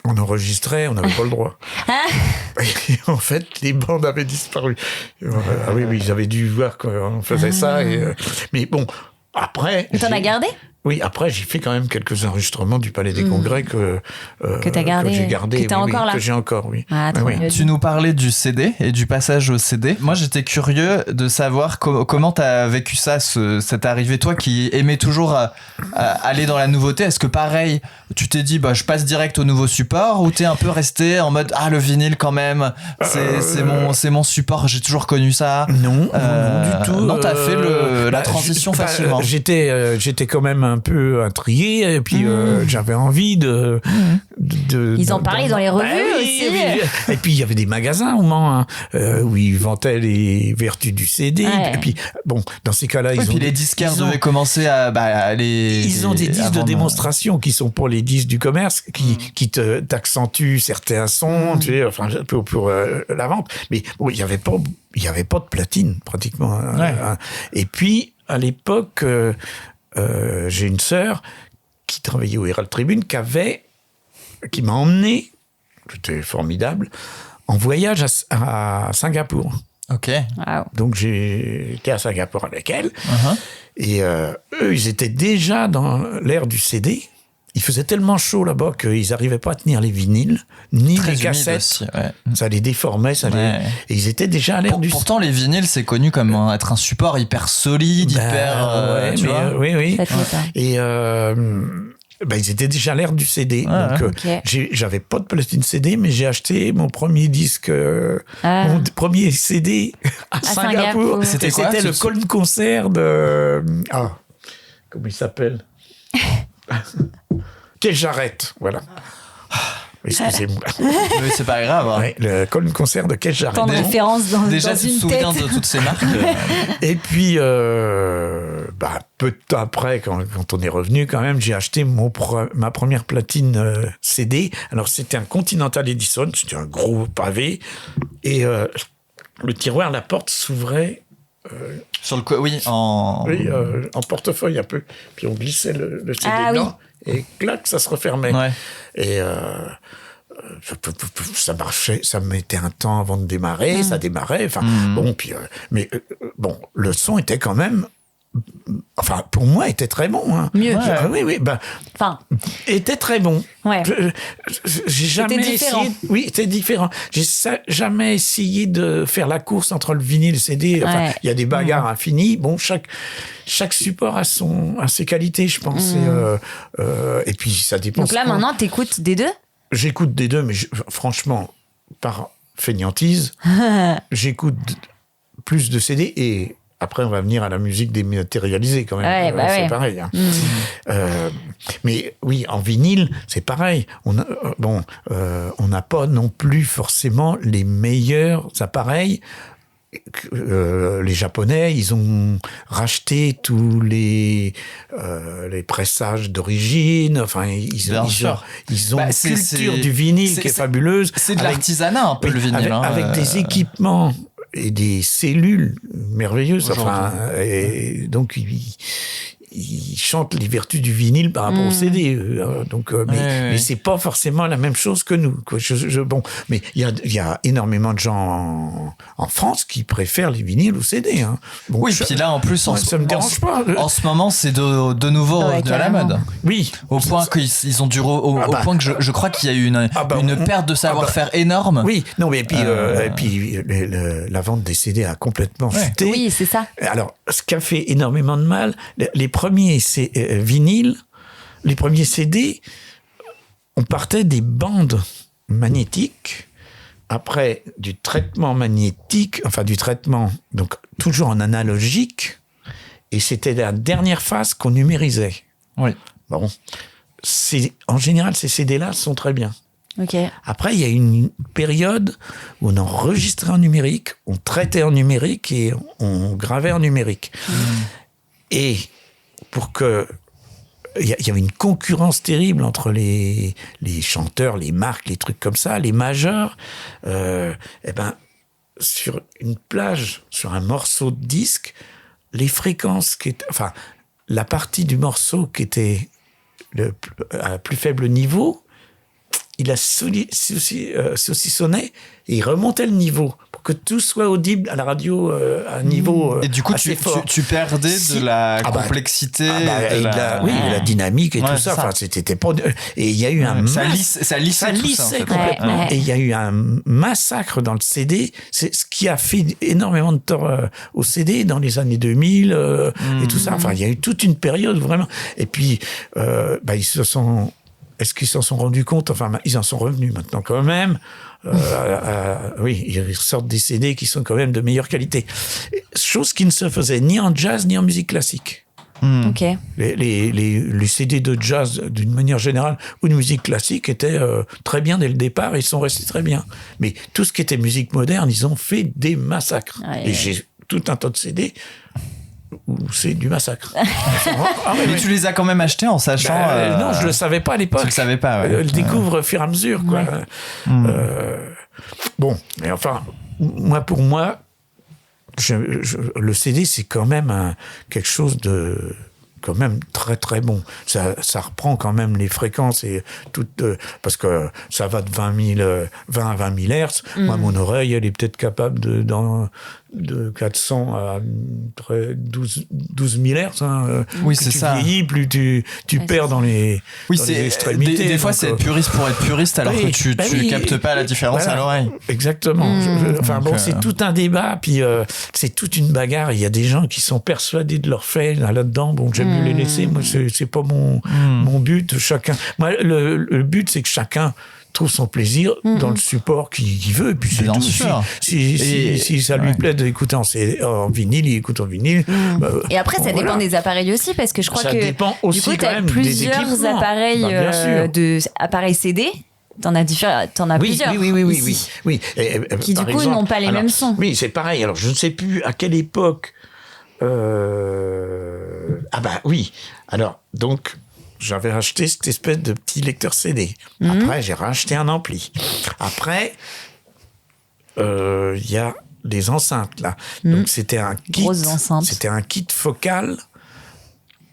On enregistrait, on n'avait pas le droit. Et en fait, les bandes avaient disparu. Oui, ils avaient dû voir qu'on faisait ça. Mais bon, après... T'en as gardé ? Oui, après, j'ai fait quand même quelques enregistrements du Palais des Congrès que t'as gardé, que j'ai gardé. que t'as encore là. Que j'ai encore, oui. Ah, trop Oui. bien. Tu nous parlais du CD et du passage au CD. Moi, j'étais curieux de savoir comment t'as vécu ça, cette arrivée. Toi qui aimais toujours aller dans la nouveauté, est-ce que pareil, tu t'es dit, bah, je passe direct au nouveau support, ou t'es un peu resté en mode, le vinyle quand même, c'est mon support, j'ai toujours connu ça. Non, non, du tout. Non, t'as fait la transition facilement. J'étais quand même un peu intrigué, et puis j'avais envie de Ils en parlaient dans les revues aussi. Et puis il y avait des magasins au Mans où ils vantaient les vertus du CD. Ouais. Et puis bon, dans ces cas-là, puis les disquaires devaient commencer à ils ont des disques de démonstration qui sont pour les disques du commerce, qui t'accentuent certains sons, tu sais, enfin pour la vente. Mais bon, il y avait pas de platine pratiquement. Et puis à l'époque, j'ai une sœur qui travaillait au Herald Tribune, qui m'a emmené, c'était formidable, en voyage à Singapour. Ok. Wow. Donc j'ai été à Singapour avec elle, et eux, ils étaient déjà dans l'ère du CD. Il faisait tellement chaud là-bas qu'ils n'arrivaient pas à tenir les vinyles, ni Très les cassettes. aussi, ouais. Ça les déformait, et ils étaient déjà à l'ère du... Pourtant, les vinyles, c'est connu comme être un support hyper solide, tu vois. Oui. Ça te met pas. Et ils étaient déjà à l'ère du CD. Donc, ok. j'avais pas de platine CD, mais j'ai acheté mon premier disque, mon premier CD à Singapour. C'était quoi, C'était le Colne Concert de... comment il s'appelle Quel Jarrett, voilà. Excusez-moi. Mais c'est pas grave. Hein. Ouais, le Colne Concert de Quel Jarrett. Tant de références dans Déjà, dans tu te une souviens tête. de toutes ces marques. Et puis, peu de temps après, quand on est revenu, quand même, j'ai acheté ma première platine CD. Alors, c'était un Continental Edison, c'était un gros pavé. Et le tiroir, la porte s'ouvrait. Sur le en portefeuille un peu. Puis on glissait le CD dedans. Et clac, ça se refermait. Ouais. Et ça marchait, ça mettait un temps avant de démarrer, ça démarrait. Enfin, bon, le son était quand même, enfin, pour moi, était très bon. Hein. Mieux. Oui, Enfin. était très bon. Ouais. J'ai jamais différent. essayé. Oui, c'était différent. J'ai jamais essayé de faire la course entre le vinyle et le CD. Enfin, il y a des bagarres infinies. Bon, chaque support a ses qualités, je pense. Et puis, ça dépend. Donc là, maintenant, t'écoutes des deux? J'écoute des deux, mais franchement, par fainéantise, j'écoute plus de CD et après, on va venir à la musique dématérialisée quand même. C'est pareil. Hein. Mais oui, en vinyle, c'est pareil. On n'a pas non plus forcément les meilleurs appareils. Les Japonais, ils ont racheté tous les pressages d'origine. Enfin, ils ont une culture du vinyle qui est fabuleuse. C'est de l'artisanat un peu le vinyle. Avec des équipements et des cellules merveilleuses. Enfin, et donc ils chantent les vertus du vinyle par rapport au CD. Mais c'est pas forcément la même chose que nous. Mais il y a énormément de gens en France qui préfèrent les vinyles au CD. Hein. Bon, puis là, en plus, ça me dérange pas. En ce moment, c'est de nouveau revenu à la mode. Oui. Au point qu'ils ont dû au point que je crois qu'il y a eu une perte de savoir-faire énorme. Oui. Non, mais puis la vente des CD a complètement chuté. Oui, c'est ça. Alors, ce qui a fait énormément de mal, les premiers vinyles, les premiers CD, on partait des bandes magnétiques, après du traitement magnétique, donc toujours en analogique, et c'était la dernière phase qu'on numérisait. Oui. Bon, en général, ces CD-là sont très bien. Ok. Après, il y a une période où on enregistrait en numérique, on traitait en numérique et on gravait en numérique. Et pour que... Il y avait une concurrence terrible entre les chanteurs, les marques, les trucs comme ça, les majors. Sur une plage, sur un morceau de disque, les fréquences la partie du morceau qui était à plus faible niveau, il a saucissonné et il remontait le niveau pour que tout soit audible à la radio à un niveau Et du coup, assez fort. tu perdais de la complexité. Et la dynamique et Ouais, tout c'est ça. ça. Enfin, c'était pas. Et il y a eu un ça lissait tout ça, en fait. complètement. Ouais. Et il y a eu un massacre dans le CD. C'est ce qui a fait énormément de tort au CD dans les années 2000 et tout ça. Enfin, il y a eu toute une période vraiment. Et puis, ils se sont. Est-ce qu'ils s'en sont rendus compte? Enfin, ils en sont revenus maintenant quand même. Oui, ils ressortent des CD qui sont quand même de meilleure qualité. Chose qui ne se faisait ni en jazz ni en musique classique. Ok. Les CD de jazz, d'une manière générale, ou de musique classique, étaient très bien dès le départ et ils sont restés très bien. Mais tout ce qui était musique moderne, ils ont fait des massacres. Ouais. Et j'ai tout un tas de CD où c'est du massacre. Mais tu les as quand même achetés en sachant. Non, je le savais pas à l'époque. Tu le savais pas, ouais. Je le découvre au fur et à mesure, quoi. Bon, mais enfin, pour moi, le CD, c'est quand même quelque chose de quand même très très bon. Ça reprend quand même les fréquences et parce que ça va de 20 à 20 000 Hertz. Moi, mon oreille, elle est peut-être capable de 400 à 12 000 Hertz. Hein. Oui, Plus c'est tu ça. vieillis, plus tu perds dans les extrémités. Des fois, donc, c'est être puriste pour être puriste, alors oui, que tu captes pas la différence voilà. à l'oreille. Exactement. Enfin Donc, c'est tout un débat, puis c'est toute une bagarre. Il y a des gens qui sont persuadés de leur fait là-dedans. Bon, j'aime mieux les laisser. Moi, c'est pas mon but. Moi, le but, c'est que chacun trouve son plaisir dans le support qu'il veut. Et puis c'est Bien tout. sûr. Si ça lui plaît d'écouter en vinyle, il écoute en vinyle. Et après, ça voilà. dépend des appareils aussi, parce que je crois Ça que dépend aussi du coup, quand tu as même des plusieurs équipements. appareils, Bien sûr. appareils CD. T'en as plusieurs. Ici. Oui. Qui, Par du coup, exemple, n'ont pas les mêmes sons. Oui, c'est pareil. Alors, je ne sais plus à quelle époque. Oui. Alors, donc, j'avais acheté cette espèce de petit lecteur CD. Après, j'ai racheté un ampli. Après, il y a des enceintes, là. Donc, c'était un kit. Grosses enceintes. C'était un kit focal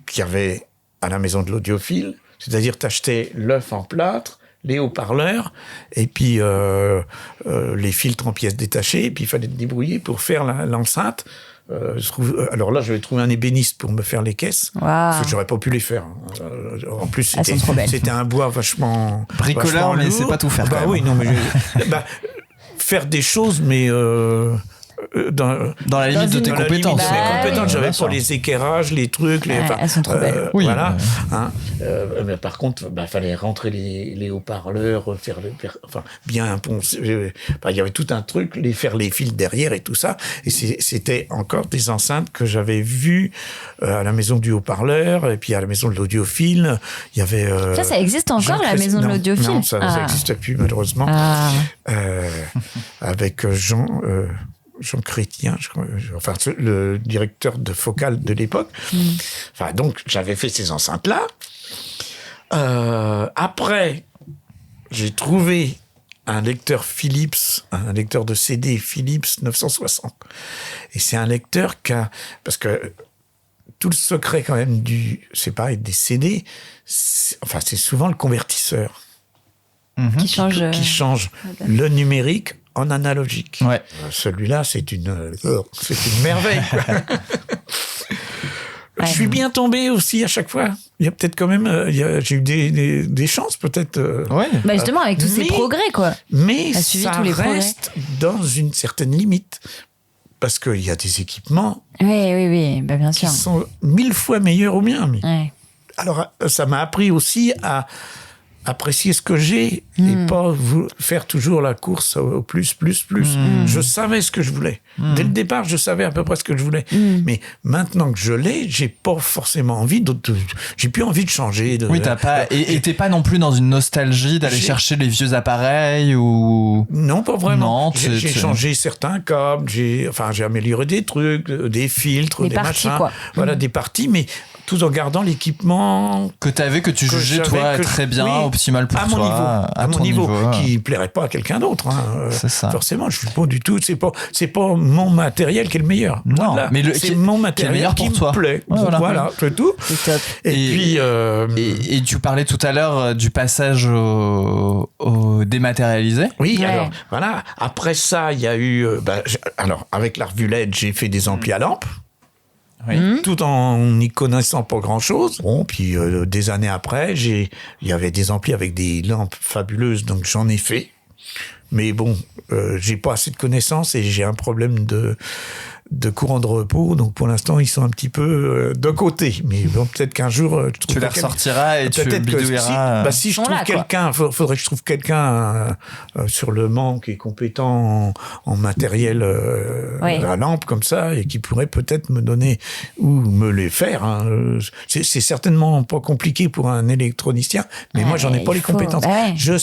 qu'il y avait à la maison de l'audiophile. C'est-à-dire, t'achetais l'œuf en plâtre, les haut-parleurs, et puis les filtres en pièces détachées, et puis il fallait te débrouiller pour faire l'enceinte. Alors là, j'avais trouvé un ébéniste pour me faire les caisses, parce que j'aurais pas pu les faire. En plus, Elles sont trop belles. c'était un bois vachement Bricoleur, mais lourd. c'est pas tout faire, quand même. Oui, non, mais faire des choses, mais dans la limite de tes dans la limite compétences. de mes compétences, oui, j'avais bien pas sûr. les équerrages, les trucs, Elles sont trop belles. Oui, voilà. ouais. Hein. Mais par contre, fallait rentrer les haut-parleurs, bien poncer. Il y avait tout un truc, faire les fils derrière et tout ça. Et c'était encore des enceintes que j'avais vues à la maison du haut-parleur et puis à la maison de l'audiophile. Il y avait. Ça existe encore, la maison de l'audiophile? Non, ça n'existe plus malheureusement. Avec Jean Chrétien, je crois, le directeur de Focal de l'époque. Enfin, donc, j'avais fait ces enceintes-là. Après, j'ai trouvé un lecteur Philips, un lecteur de CD Philips 960. Et c'est un lecteur parce que tout le secret quand même c'est pareil, des CD, c'est souvent le convertisseur. Qui change Le numérique en analogique. Ouais. Celui-là, c'est une merveille, quoi. Je suis bien tombé aussi à chaque fois. Il y a peut-être quand même, j'ai eu des chances peut-être. Ouais. Justement, avec tous ces progrès, quoi. Mais T'as suivi ça tous les progrès. reste dans une certaine limite. Parce qu'il y a des équipements Oui, bien qui sûr. sont 1000 fois meilleurs aux miens. Ouais. Alors, ça m'a appris aussi à apprécier ce que j'ai et pas faire toujours la course au plus. Je savais ce que je voulais. Dès le départ, je savais à peu près ce que je voulais. Mais maintenant que je l'ai, j'ai pas forcément envie j'ai plus envie de changer. Oui, t'as pas, et t'es pas non plus dans une nostalgie d'aller chercher les vieux appareils ou. Non, pas vraiment. Non, j'ai changé certains câbles, j'ai amélioré des trucs, des filtres, des parties, machins. quoi. Voilà, des parties, mais tout en gardant l'équipement Que tu jugeais, toi, très bien, optimal pour à mon toi. niveau, à mon ton niveau, niveau. qui plairait pas à quelqu'un d'autre. Hein. C'est ça. Forcément, je suis pas du tout. C'est pas mon matériel qui est le meilleur. Non, Voilà. mais c'est mon qui est matériel le meilleur qui pour toi. me plaît. Ouais, Voilà, c'est tout. C'est top. Et puis, et tu parlais tout à l'heure du passage au dématérialisé. oui, Ouais. alors voilà. Après ça, il y a eu. Alors, avec la revue LED, j'ai fait des amplis à lampe. Oui. Tout en n'y connaissant pas grand-chose. Bon, puis des années après, il y avait des amplis avec des lampes fabuleuses, donc j'en ai fait. Mais bon, j'ai pas assez de connaissances et j'ai un problème de courant de repos, donc pour l'instant ils sont un petit peu de côté. Mais bon, peut-être qu'un jour je Tu les ressortiras et tu peut-être que bidouilleras. si je sont trouve là, quoi. quelqu'un, faudrait que je trouve quelqu'un sur le Mans qui est compétent en matériel Oui. à lampe comme ça et qui pourrait peut-être me donner ou me les faire. Hein. C'est certainement pas compliqué pour un électronicien, mais moi j'en ai pas il les faut. compétences. Bah ouais. Je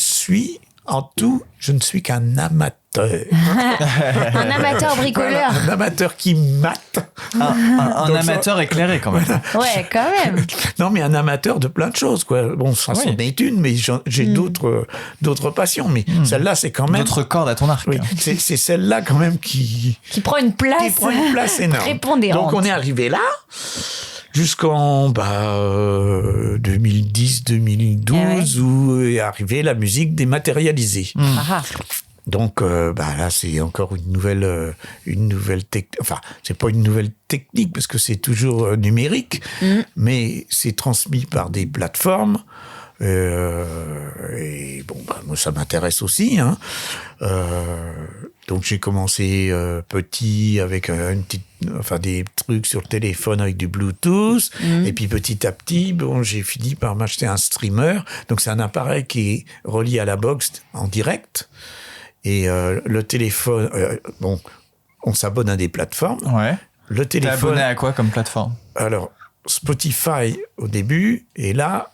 ne suis qu'un amateur. Un amateur bricoleur. Voilà, un amateur qui mate. Un Donc, amateur éclairé quand même. Ouais, quand même. Non, mais un amateur de plein de choses, quoi. Bon, ça Oui. c'en est une, mais j'ai d'autres passions. Mais celle-là, c'est quand même. Notre corde à ton arc. Oui, c'est celle-là quand même qui Qui prend une place. prend une place énorme. Prépondérante. Donc on est arrivé là jusqu'en 2010-2012 où est arrivée la musique dématérialisée. Ah, Donc là c'est encore une nouvelle enfin c'est pas une nouvelle technique parce que c'est toujours numérique, mais c'est transmis par des plateformes. Et bon, moi ça m'intéresse aussi. Hein. Donc j'ai commencé petit avec des trucs sur le téléphone avec du Bluetooth. Et puis petit à petit, bon, j'ai fini par m'acheter un streamer. Donc c'est un appareil qui est relié à la box en direct. Et le téléphone, on s'abonne à des plateformes. Ouais. Le T'es téléphone. abonné à quoi comme plateforme? Alors, Spotify au début, et là,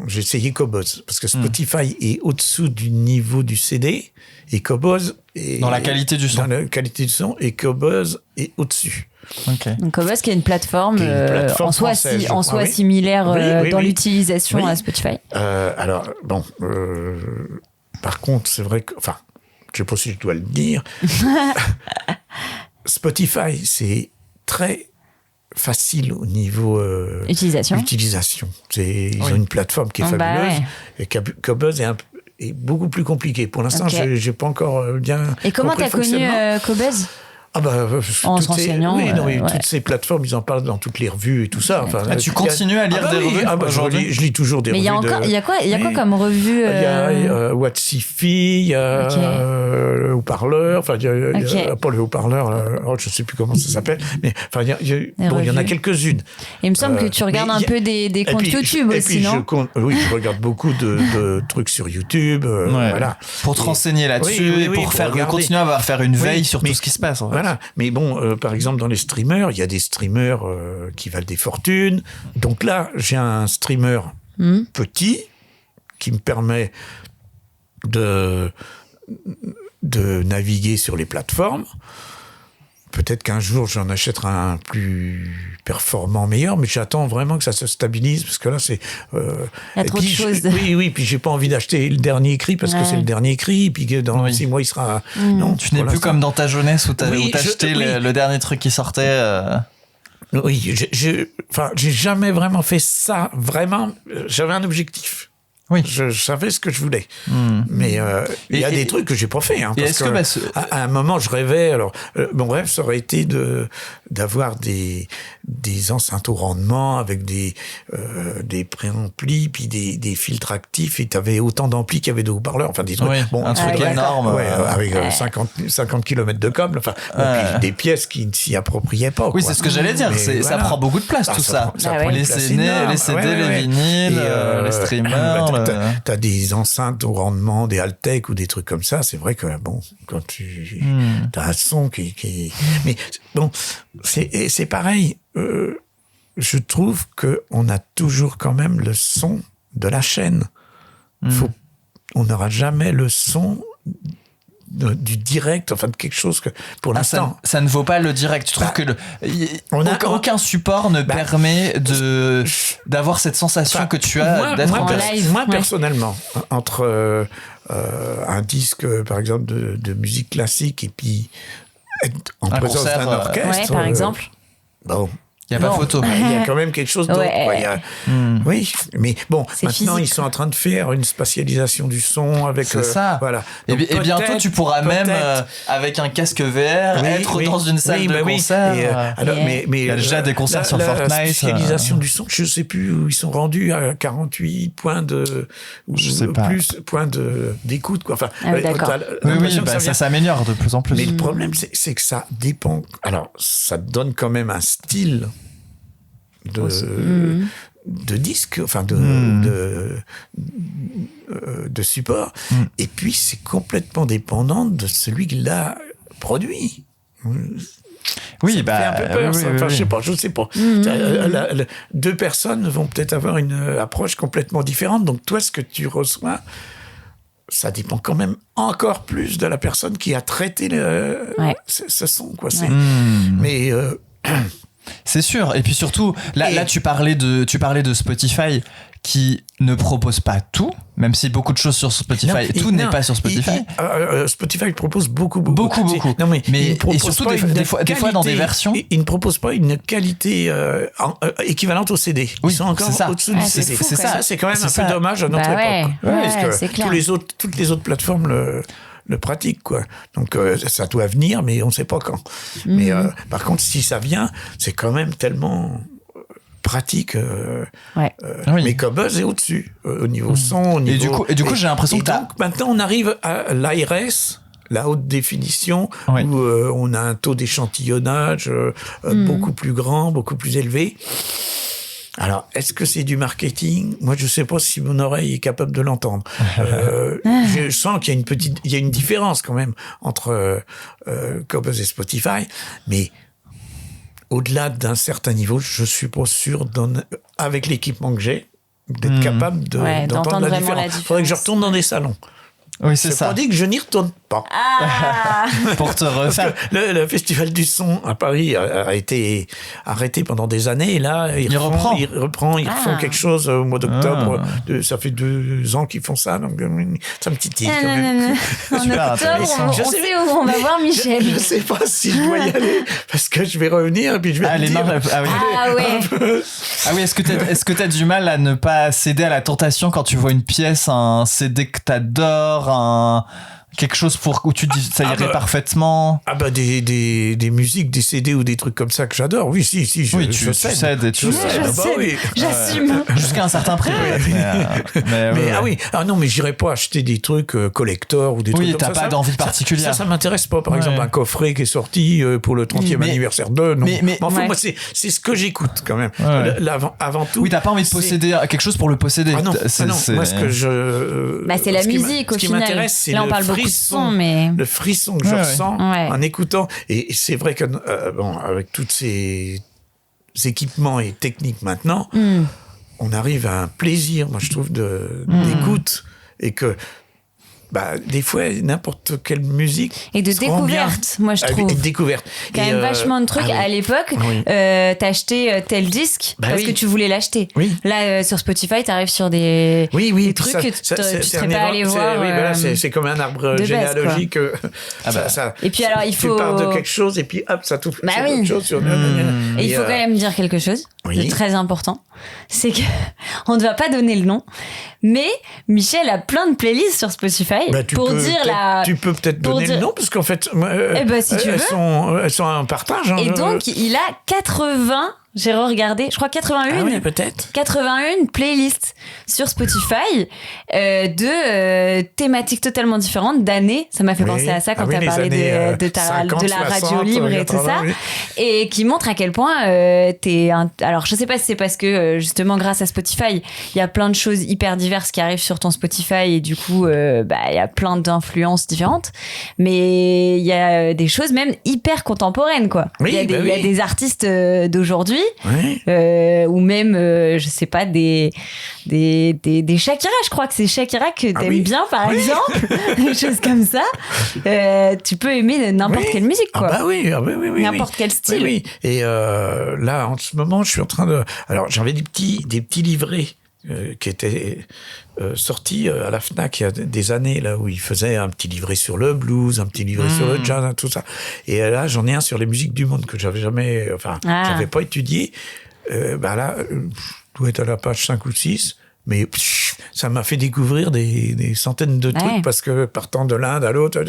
j'ai essayé Qobuz, parce que Spotify est au-dessous du niveau du CD, et Qobuz est... Dans la qualité du son. Dans la qualité du son, et Qobuz est au-dessus. Ok. donc Qobuz qui est une plateforme, Qui est une plateforme en soi, française, je en crois, soi oui. similaire Oui, dans oui. l'utilisation Oui. à Spotify. Alors, bon, par contre, c'est vrai que... Enfin, je sais pas si je dois le dire. Spotify, c'est très facile au niveau Utilisation. Ils ont une plateforme qui est Ah, bah fabuleuse ouais. et Qobuz est beaucoup plus compliqué. Pour l'instant, Ok. j'ai pas encore bien Et comment compris t'as le connu fonctionnement. Qobuz? En se renseignant, ouais. toutes ces plateformes, ils en parlent dans toutes les revues et tout ça. Enfin, Ah, tu continues à lire des revues aujourd'hui? je lis toujours des Mais revues. il y a quoi Oui. comme revue Il y a Watsifi, il y a Ok. Haut-Parleur, enfin, il y a Ok. pas le Haut-Parleur, je sais plus comment ça s'appelle, mais enfin, il y en a revues. quelques-unes. Il me semble que tu regardes mais un il y a- peu des comptes YouTube et aussi, puis non? Oui, je regarde beaucoup de trucs sur YouTube, voilà. Pour te renseigner là-dessus Oui, et pour regarder. continuer à faire une veille sur mais- tout ce qui se passe. En fait. Voilà. Mais bon, par exemple, dans les streamers, il y a des streamers qui valent des fortunes. Donc là, j'ai un streamer petit qui me permet de naviguer sur les plateformes. Peut-être qu'un jour, j'en achèterai un plus performant, meilleur, mais j'attends vraiment que ça se stabilise, parce que là, c'est... Il y a et trop puis, de choses. Oui, puis j'ai pas envie d'acheter le dernier cri, parce que Ouais. c'est le dernier cri, puis que dans Oui. 6 mois, il sera... Non, Tu n'es pour plus l'instant. comme dans ta jeunesse où Oui, t'achetais oui. le dernier truc qui sortait. Oui, j'ai jamais vraiment fait ça, vraiment. J'avais un objectif. Oui. Je savais ce que je voulais. Mais il y a Et- des trucs que j'ai pas fait. Hein, et parce est-ce que, à un moment, je rêvais. Alors, mon rêve, ça aurait été d'avoir des enceintes au rendement avec des préamplis, puis des filtres actifs. Et tu avais autant d'amplis qu'il y avait de haut-parleurs. Enfin, des trucs. Oui, un truc ouais, énorme. ouais, avec 50 km de câbles. Enfin, puis des pièces qui ne s'y appropriaient pas. Oui, quoi. c'est ce que j'allais dire. Mais Ça voilà. prend beaucoup de place, Ah, tout ça. ça Ah prend ouais. une Les place CD, énorme. les, CD, Ouais, les ouais. vinyles, Et, les streamers. T'as des enceintes au rendement, des Altec ou des trucs comme ça. C'est vrai que bon, quand tu t'as un son qui... Mais bon, c'est pareil. Je trouve que on a toujours quand même le son de la chaîne. On n'aura jamais le son du direct, enfin de quelque chose que pour l'instant. Ça ne vaut pas le direct. Tu trouves que aucun support ne permet d'avoir cette sensation que tu as d'être en live. Moi, Ouais. personnellement, entre un disque, par exemple, de musique classique et puis être en en Un présence concert, d'un orchestre. Ouais, par exemple. Bon. Il n'y a pas photo. Il y a quand même quelque chose d'autre. Ouais. quoi. Oui, mais bon, C'est maintenant physique. ils sont en train de faire une spatialisation du son avec. C'est ça. Voilà. Et, Donc, et bientôt, peut-être- tu pourras même, peut-être- avec un casque VR, Oui, être oui. dans une salle Oui, de bah oui. concert. Et, alors, mais Il y a déjà des concerts sur Fortnite. La spécialisation du son, je sais plus où ils sont rendus à 48 points de, ou Je sais pas. plus points d'écoute, quoi. Enfin, Ah oui, d'accord. t'as Oui, oui, l'impression que bah, ça vient- s'améliore de plus en plus. Mais le problème, c'est que ça dépend. Alors, ça donne quand même un style de disque, enfin de support. Et puis, c'est complètement dépendant de celui qui l'a produit. Oui, Ça me fait un peu peur. oui, ça. oui, Enfin, oui. je sais pas. Deux personnes vont peut-être avoir une approche complètement différente. Donc, toi, ce que tu reçois, ça dépend quand même encore plus de la personne qui a traité ce son, quoi. Mais C'est sûr. Et puis surtout, là, Et- là tu parlais de Spotify qui ne propose pas tout, même si beaucoup de choses sur Spotify, tout n'est pas sur Spotify. Spotify propose beaucoup. Beaucoup. Non, mais Mais- il propose et surtout pas des une fois dans des qualité- versions. Il ne propose pas une qualité équivalente au CD. Oui, Ils sont encore c'est ça. au-dessous du Ah, c'est CD. fou, ça, quoi. c'est quand même C'est un ça. peu dommage à notre Bah ouais, époque. ouais, Parce c'est que clair. toutes les autres plateformes le pratiquent, quoi. Donc, ça doit venir, mais on ne sait pas quand. Mais par contre, si ça vient, c'est quand même tellement pratique. Ouais. Oui. Mais Cobuzz est au-dessus, au niveau son, au niveau... Et du coup, j'ai l'impression et que t'as- donc, maintenant, on arrive à l'ARS, la haute définition, Oui. où on a un taux d'échantillonnage beaucoup plus grand, beaucoup plus élevé. Alors, est-ce que c'est du marketing? Moi, je sais pas si mon oreille est capable de l'entendre. Je sens qu'il y a il y a une différence quand même entre Cobuzz et Spotify, mais au-delà d'un certain niveau, je suis pas sûr, avec l'équipement que j'ai, d'être capable Ouais, d'entendre d'entendre la vraiment différence. la Il faudrait que je différence. retourne dans des salons. Oui, c'est C'est ça. pas dit que je n'y retourne pas. Ah Pour te Parce refaire. que le Festival du son à Paris a été arrêté pendant des années. Et là, Il reprend. Ils refont quelque chose au mois d'octobre. Ça fait 2 ans qu'ils font ça. Donc, ça me titille quand même. En Super octobre, intéressant. on Je sais- sait où on va voir Michel. Je sais pas si je dois y aller parce que je vais revenir et puis je vais Ah, me les dire... mains. Ah oui. Ah ouais. Ah oui, est-ce que t'as du mal à ne pas céder à la tentation quand tu vois une pièce, un CD que t'adores, quelque chose où tu te dis ça irait parfaitement? Ah bah des musiques, des CD ou des trucs comme ça que j'adore. Oui, si, Oui, tu cèdes et tu Je cèdes. cède, Je bah cède. oui. J'assume. Jusqu'à un certain prix. peut-être, mais Mais ouais. ah oui, ah non, mais j'irai pas acheter des trucs collector ou des trucs Oui, comme t'as ça. pas Ça, d'envie ça, particulière. Ça m'intéresse pas. Par Ouais. exemple, un coffret qui est sorti pour le 30e Mais- anniversaire de. Non. mais- enfin, ouais. moi, c'est ce que j'écoute quand même. Ouais. Avant tout. Oui, t'as pas envie de c'est- posséder quelque chose pour le posséder. Ah non, C'est- ah non. c'est- Moi, ce que je. Bah, c'est la ce qui musique au Ce qui final. m'intéresse, c'est Là, on le parle beaucoup de frisson, son, mais. le frisson que je Ouais, ouais. ressens Ouais. en écoutant. Et c'est vrai que bon, avec tous ces équipements et techniques maintenant, on arrive à un plaisir, moi je trouve, d'écoute et que bah, des fois n'importe quelle musique Et de se rend bien. découverte, moi je Et trouve. de découverte. Quand même vachement de trucs. ah oui. À l'époque, Oui. t'achetais tel disque Bah parce oui. que tu voulais l'acheter. Oui. Là, sur Spotify, t'arrives sur des, Oui, des puis trucs ça- que ça- tu c'est serais un pas allé évent- voir. Oui, voilà, c'est comme un arbre de base, généalogique. Ah bah. ça, Et puis alors, il tu faut. parles de quelque chose et puis hop, ça touche Bah sur oui. autre chose. Sur... Et il faut quand même dire quelque chose oui. de très important. C'est que on ne va pas donner le nom, mais Michel a plein de playlists sur Spotify Bah, pour dire la. Tu peux peut-être pour donner dire- le nom, parce qu'en fait, Eh ben, si tu veux. elles sont en partage. Hein, Et donc, il a 80. J'ai regardé, je crois 81. Ah oui, peut-être. 81 playlists sur Spotify de thématiques totalement différentes, d'années. Ça m'a fait Oui. penser à ça quand Ah oui, t'as les parlé années, de la radio 50, libre et tout 80, ça. oui. Et qui montre à quel point Alors, je sais pas si c'est parce que, justement, grâce à Spotify, il y a plein de choses hyper diverses qui arrivent sur ton Spotify et du coup, il y a plein d'influences différentes. Mais il y a des choses même hyper contemporaines, quoi. Oui, Il y a bah il y a oui. des artistes d'aujourd'hui Oui. ou même je sais pas des Shakira, je crois que c'est Shakira que t'aimes oui. bien par Oui. exemple, des choses comme ça. Tu peux aimer n'importe Oui. quelle musique, quoi. Ah bah oui, oui. N'importe quel style. Oui, oui. Et là, en ce moment, je suis en train de... Alors, j'avais des petits livrets qui était sorti à la Fnac il y a des années, là, où il faisait un petit livret sur le blues, un petit livret sur le jazz, tout ça. Et là, j'en ai un sur les musiques du monde que j'avais j'avais pas étudié. Là, doit être à la page 5 ou 6. Mais ça m'a fait découvrir des centaines de trucs parce que partant de l'Inde à l'autre,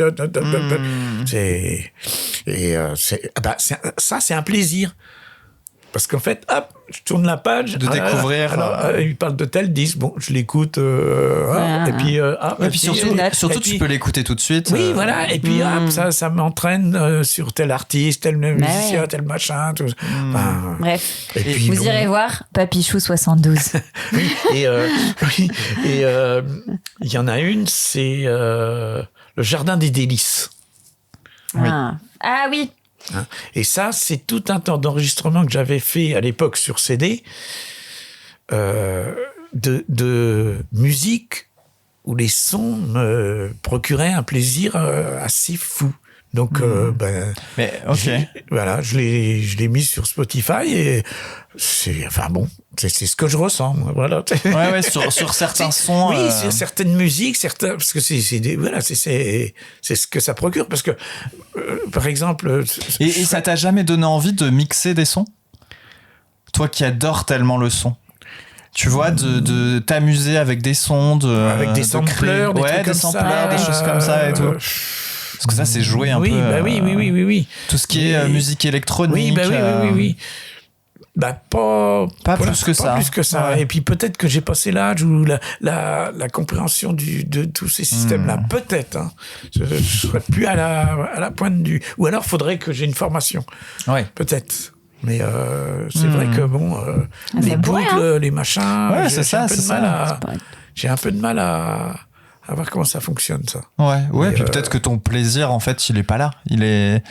ça, c'est un plaisir. Parce qu'en fait, hop, je tourne la page. De découvrir. Il parle de tel disque, bon, je l'écoute. Et puis, surtout tu peux l'écouter tout de suite. Oui, voilà. Et puis, ça m'entraîne sur tel artiste, tel musicien, tel machin. Tout. Bref. Et puis, vous irez voir Papichou 72. Oui, et il y en a une, c'est le Jardin des délices. Oui. Ah oui. Et ça, c'est tout un temps d'enregistrement que j'avais fait à l'époque sur CD de musique où les sons me procuraient un plaisir assez fou. Donc, Mais ok. je l'ai mis sur Spotify et c'est ce que je ressens. Moi, voilà. Ouais, sur certains sons. Oui, sur certaines musiques, parce que c'est ce que ça procure. Parce que, par exemple. Et ça t'a jamais donné envie de mixer des sons? Toi qui adores tellement le son. Tu vois, de t'amuser avec des sons, avec des sampleurs, des choses comme ça et tout. Parce que ça, c'est jouer un peu. Oui. Tout ce qui est musique électronique. Oui. Pas plus que ça. Plus que ça. Ouais. Et puis peut-être que j'ai passé l'âge où la compréhension de tous ces systèmes-là, peut-être. Hein, je serais plus à la pointe du. Ou alors, faudrait que j'ai une formation. Ouais. Peut-être. Mais c'est vrai que les boucles, les machins. J'ai un peu de mal à voir comment ça fonctionne, ça. Ouais, puis peut-être que ton plaisir, en fait, il est pas là. Il est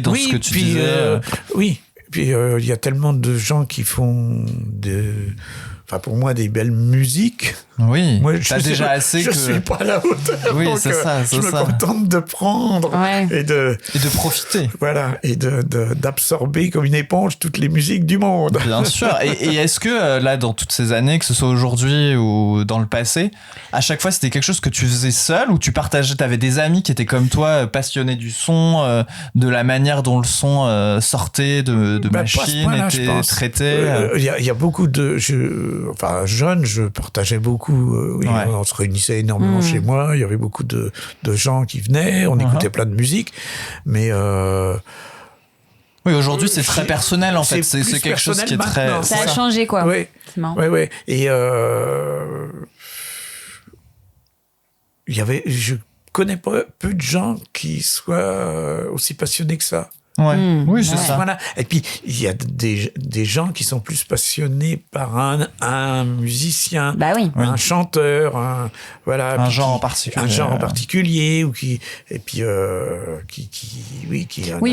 dans ce que tu disais. Oui, puis il y a tellement de gens qui font pour moi, des belles musiques. Oui, moi, je suis pas à la hauteur. Oui, donc, c'est ça, je me contente de prendre et de profiter. Voilà, et d'absorber comme une éponge toutes les musiques du monde. Bien sûr. Et est-ce que là, dans toutes ces années, que ce soit aujourd'hui ou dans le passé, à chaque fois, c'était quelque chose que tu faisais seul ou tu partageais, t'avais des amis qui étaient comme toi, passionnés du son, de la manière dont le son sortait de machines, était traité. Il y a beaucoup de... jeune, je partageais beaucoup. On se réunissait énormément chez moi. Il y avait beaucoup de gens qui venaient. On écoutait plein de musique. Mais... oui, aujourd'hui, c'est très personnel, en fait. C'est quelque chose qui est très... Ça a changé, quoi. Oui. Et je connais pas peu de gens qui soient aussi passionnés que ça. Oui, c'est ça. Voilà. Et puis, il y a des gens qui sont plus passionnés par un musicien, un chanteur, un genre en particulier. Un genre en particulier, ou qui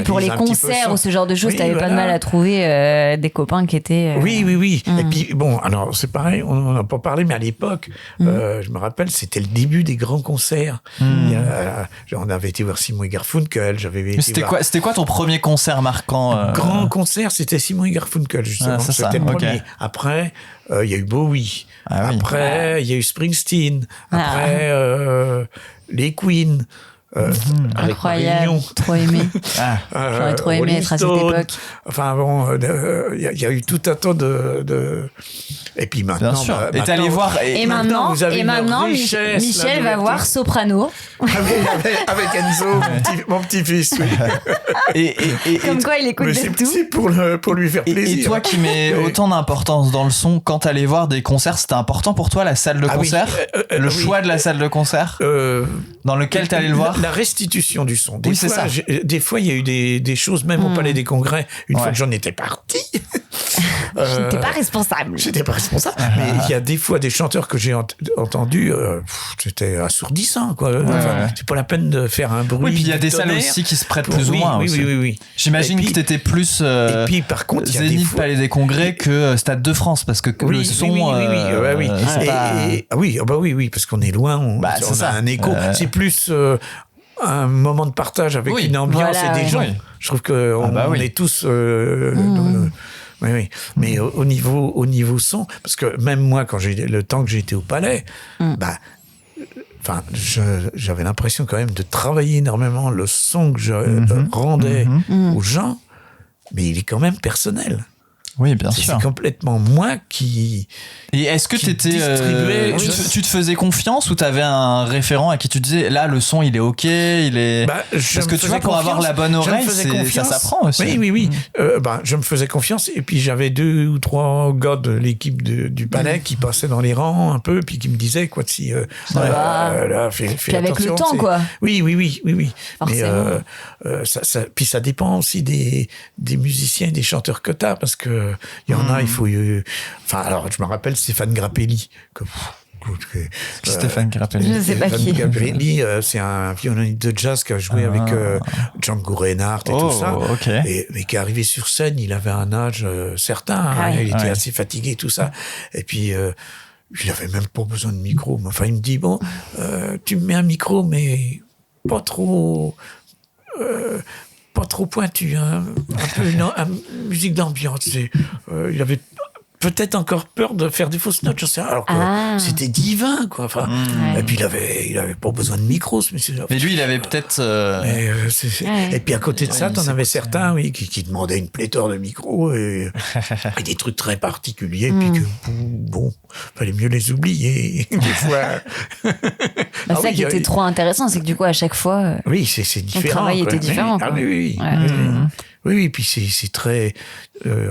pour les concerts ou ce genre de choses, t'avais pas de mal à trouver des copains qui étaient... Oui. Et puis, alors, c'est pareil, on n'a pas parlé, mais à l'époque, je me rappelle, c'était le début des grands concerts. On avait été voir Simon et Garfunkel, C'était quoi ton premier concert marquant Grand concert, c'était Simon et Garfunkel, justement. C'était le premier. Après, il y a eu Bowie. Après, il y a eu Springsteen. Après, les Queen. Incroyable, trop aimé. J'aurais trop aimé être à cette époque. Enfin bon, il y a eu tout un tas de... Et puis maintenant... Bien sûr. Et t'allais voir... Et maintenant, Michel va voir Soprano. Avec Enzo, mon petit-fils, oui. Comme quoi, il écoute de tout. C'est pour lui faire plaisir. Et toi qui mets autant d'importance dans le son, quand t'allais voir des concerts, c'était important pour toi, la salle de concert? Le choix de la salle de concert dans lequel t'allais le voir? La restitution du son. C'est ça. Des fois, il y a eu des choses, même au Palais des Congrès, une fois que j'en étais parti. J'étais pas responsable. Mais il y a des fois des chanteurs que j'ai entendus, c'était assourdissant, quoi. C'est pas la peine de faire un bruit. Oui, puis il y a des salles aussi qui se prêtent plus ou moins. Oui. J'imagine que t'étais plus et puis, par contre, Zénith, Palais des Congrès que Stade de France, parce que le son... Oui, parce qu'on est loin, on a un écho. C'est plus... un moment de partage avec une ambiance et des gens. Je trouve qu'on est tous oui. Mais au niveau son, parce que même moi, le temps que j'ai été au Palais, j'avais l'impression quand même de travailler énormément le son que je rendais aux gens, mais il est quand même personnel. Oui, bien sûr. C'est complètement moi qui. Et est-ce que distribuais. Tu te faisais confiance ou t'avais un référent à qui tu disais là le son il est ok, il est. Parce que tu vois, pour avoir la bonne oreille, ça s'apprend aussi. Oui. Je me faisais confiance et puis j'avais 2 ou 3 gars de l'équipe du Palais qui passaient dans les rangs un peu puis qui me disaient quoi si là fais puis avec attention, le temps quoi. Oui. Forcément. Mais puis ça dépend aussi des musiciens et des chanteurs que t'as parce que il y en a, il faut. Alors, je me rappelle Stéphane Grappelli. Stéphane Grappelli. Je sais pas qui. Stéphane Grappelli, c'est un violoniste de jazz qui a joué avec Django Reinhardt et tout ça. Okay. Mais qui est arrivé sur scène, il avait un âge certain. Il était assez fatigué, tout ça. Et puis. Il avait même pas besoin de micro. Enfin, il me dit tu me mets un micro, mais pas trop pointu, hein, un peu une musique d'ambiance. Il avait peut-être encore peur de faire des fausses notes, je sais, alors que c'était divin, quoi. Enfin, et puis il avait pas besoin de micro, ce monsieur. Mais lui, il avait peut-être. Et puis à côté de ça, t'en avais certains, qui demandaient une pléthore de micros et des trucs très particuliers, puis que fallait mieux les oublier des fois. Ça qui était trop intéressant, c'est que du coup à chaque fois, oui, c'est différent. Le travail était différent. Oui, puis c'est très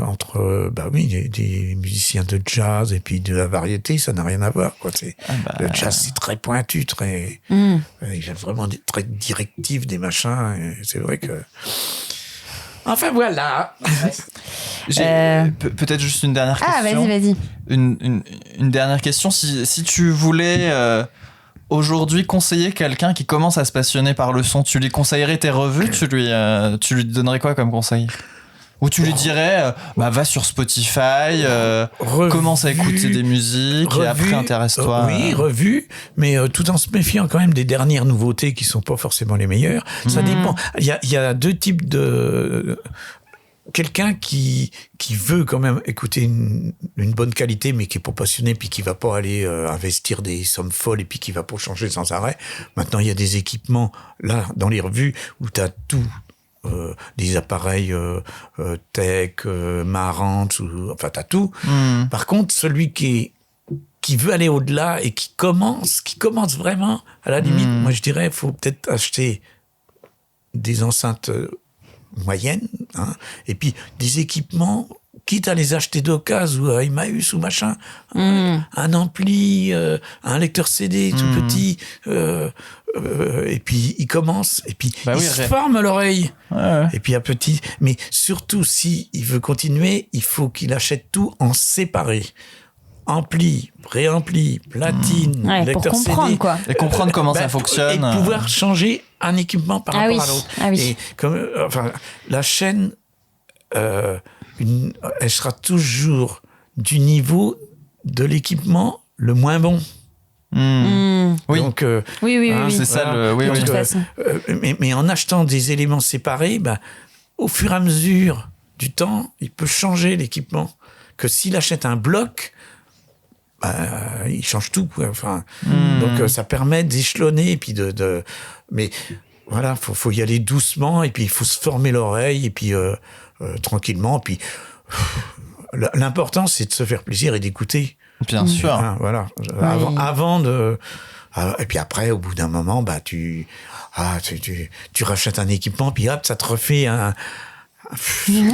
entre des musiciens de jazz et puis de la variété, ça n'a rien à voir, quoi. Le jazz, c'est très pointu, très il y a vraiment très directif des machins. Et c'est vrai que. Enfin voilà. Peut-être juste une dernière question. Ah vas-y. Une dernière question. Si tu voulais aujourd'hui conseiller quelqu'un qui commence à se passionner par le son, tu lui conseillerais tes revues, tu lui donnerais quoi comme conseil? Ou tu lui dirais va sur Spotify, commence à écouter des musiques et après intéresse-toi. Oui, revue, mais tout en se méfiant quand même des dernières nouveautés qui sont pas forcément les meilleures. Ça dépend. Il y a 2 types de quelqu'un qui veut quand même écouter une bonne qualité, mais qui est pas passionné, puis qui va pas aller investir des sommes folles, et puis qui va pas changer sans arrêt. Maintenant, il y a des équipements, là, dans les revues, où tu as tout. Des appareils tech, Marantz, enfin, t'as tout. Par contre, celui qui veut aller au-delà et qui commence vraiment, à la limite, moi, je dirais, il faut peut-être acheter des enceintes moyenne, hein, et puis des équipements, quitte à les acheter d'occasion ou à Emmaüs ou machin, un ampli, un lecteur CD tout petit, et puis il commence, et puis il se forme l'oreille, et puis un petit, mais surtout si il veut continuer, il faut qu'il achète tout en séparé. Ampli, préampli, platine, lecteur pour comprendre, CD. quoi. Et comprendre comment ça fonctionne. Et pouvoir changer un équipement par rapport à l'autre. Ah oui. Et comme, la chaîne, elle sera toujours du niveau de l'équipement le moins bon. Oui. Donc, oui. C'est ça le. De toute façon. Mais en achetant des éléments séparés, au fur et à mesure du temps, il peut changer l'équipement. Que s'il achète un bloc, il change tout, quoi. Enfin, donc ça permet d'échelonner et puis mais voilà, faut y aller doucement et puis il faut se former l'oreille et puis tranquillement. Puis l'important c'est de se faire plaisir et d'écouter. Bien sûr. Hein, voilà. Avant de. Et puis après, au bout d'un moment, tu rachètes un équipement puis hop, ça te refait une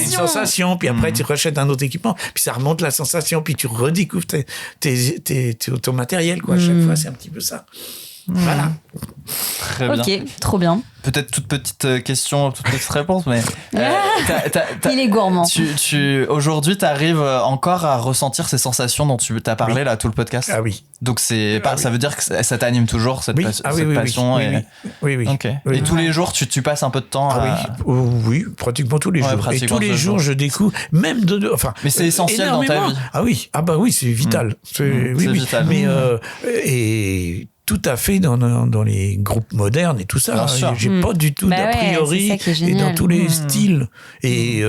sensation, puis après tu rachètes un autre équipement, puis ça remonte la sensation, puis tu redécouvres ton matériel, quoi. À chaque fois, c'est un petit peu ça. Voilà. Très bien. Ok, trop bien. Peut-être toute petite question, toute petite réponse, mais il est gourmand. Aujourd'hui, tu arrives encore à ressentir ces sensations dont tu t'as parlé là tout le podcast. Ah oui. Donc ça veut dire que ça t'anime toujours cette passion. Oui. Okay. Et tous les jours, tu passes un peu de temps. Oui, pratiquement tous les jours. Et tous les jours, je découvre, même mais c'est essentiel énormément. dans ta vie. Ah oui, c'est vital. C'est vital. Mais et tout à fait dans les groupes modernes et tout ça. Bien sûr. J'ai pas du tout Bah d'a ouais, priori c'est ça qui est et dans génial. tous les styles. Et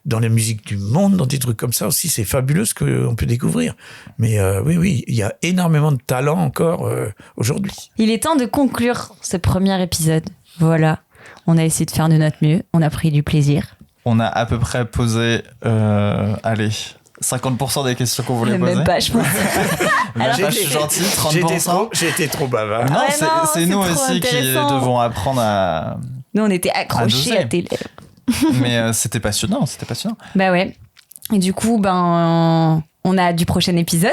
dans la musique du monde, dans des trucs comme ça aussi, c'est fabuleux ce qu'on peut découvrir. Mais oui, il y a énormément de talent encore aujourd'hui. Il est temps de conclure ce premier épisode. Voilà. On a essayé de faire de notre mieux. On a pris du plaisir. On a à peu près posé, 50% des questions qu'on voulait poser. Même pas, je pense. Même Alors, pas, je suis gentil, 30%. J'ai été trop bavard. Non, Ouais, c'est non, c'est c'est nous trop aussi qui intéressant. devons apprendre à... Nous, on était accrochés doser. à tes lèvres. Mais c'était passionnant. Bah ouais. Et du coup, on a hâte du prochain épisode.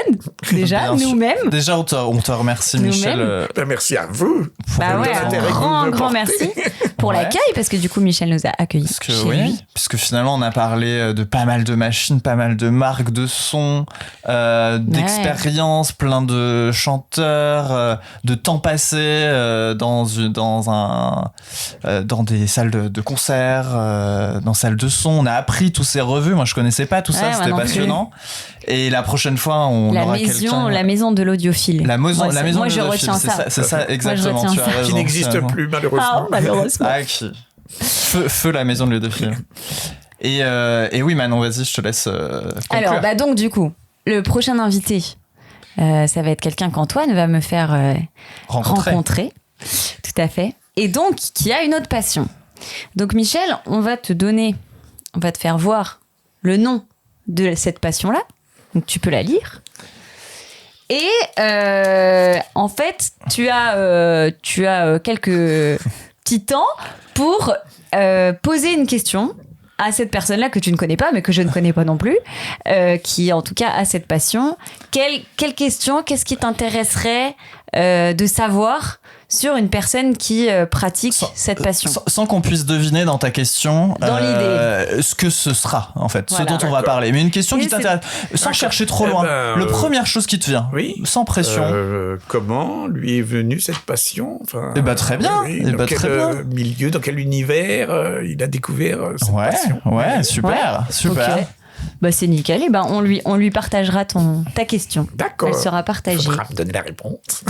Déjà, Bien sûr. nous-mêmes. Déjà, on te remercie, Nous-mêmes. Michel. Merci à vous. Bah ouais, un l'intérêt que vous grand, me grand portez. merci pour Ouais. l'accueil, parce que du coup, Michel nous a accueillis Parce que, chez oui, lui. puisque finalement, on a parlé de pas mal de machines, pas mal de marques de sons, d'expériences, plein de chanteurs, de temps passé dans des salles de concert, dans salles de son. On a appris tous ces revues. Moi, je connaissais pas tout ça. Ouais, moi C'était non plus. passionnant. Et la prochaine fois, on aura quelqu'un. La maison de l'audiophile. La maison, Moi, la maison moi, de je l'audiophile, retiens c'est ça. C'est ça, exactement. retiens Tu as ça. raison, Qui n'existe tu as raison. plus, malheureusement. Ah, malheureusement. Ah, qui... Feu la maison de l'audiophile. Et oui, Manon, vas-y, je te laisse conclure. Alors, donc, du coup, le prochain invité, ça va être quelqu'un qu'Antoine va me faire rencontrer. Tout à fait. Et donc, qui a une autre passion. Donc, Michel, on va te faire voir le nom de cette passion-là. Donc, tu peux la lire. Et en fait, tu as quelques petits temps pour poser une question à cette personne-là que tu ne connais pas, mais que je ne connais pas non plus, qui en tout cas a cette passion. Quelle question, qu'est-ce qui t'intéresserait de savoir sur une personne qui pratique cette passion? Sans qu'on puisse deviner dans ta question Dans l'idée. ce que ce sera, en fait, Voilà. ce dont on va parler. Mais une question Mais qui t'intéresse, sans chercher trop loin. Le première chose qui te vient, oui. sans pression. Comment lui est venue cette passion? Enfin, Eh ben, très bien. Eh dans ben, quel très bien. milieu, dans quel univers il a découvert cette passion? Ouais, super, super. Ok. Bah c'est nickel. Et ben on lui partagera ta question. D'accord. Elle sera partagée. Faudra me donner la réponse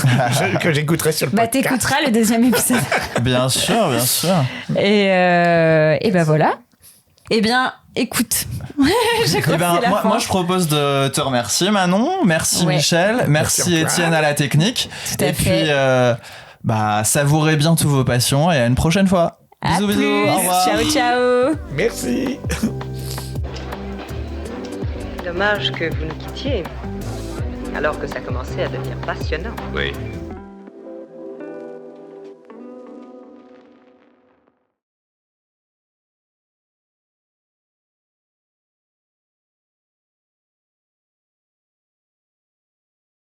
que j'écouterai sur le Bah podcast. t'écouteras le deuxième épisode. Bien sûr, bien sûr. Et ben voilà. Eh bien, écoute. Je crois Eh que ben, c'est la fin. moi, je propose de te remercier, Manon. Merci, Ouais. Michel. Merci, Merci, Antoine. Étienne, à la technique. Tout à Et fait. puis, savourez bien tous vos passions et à une prochaine fois. À Bisous, plus. bisous. Au revoir. Ciao, ciao. Merci. Dommage que vous nous quittiez, alors que ça commençait à devenir passionnant. Oui,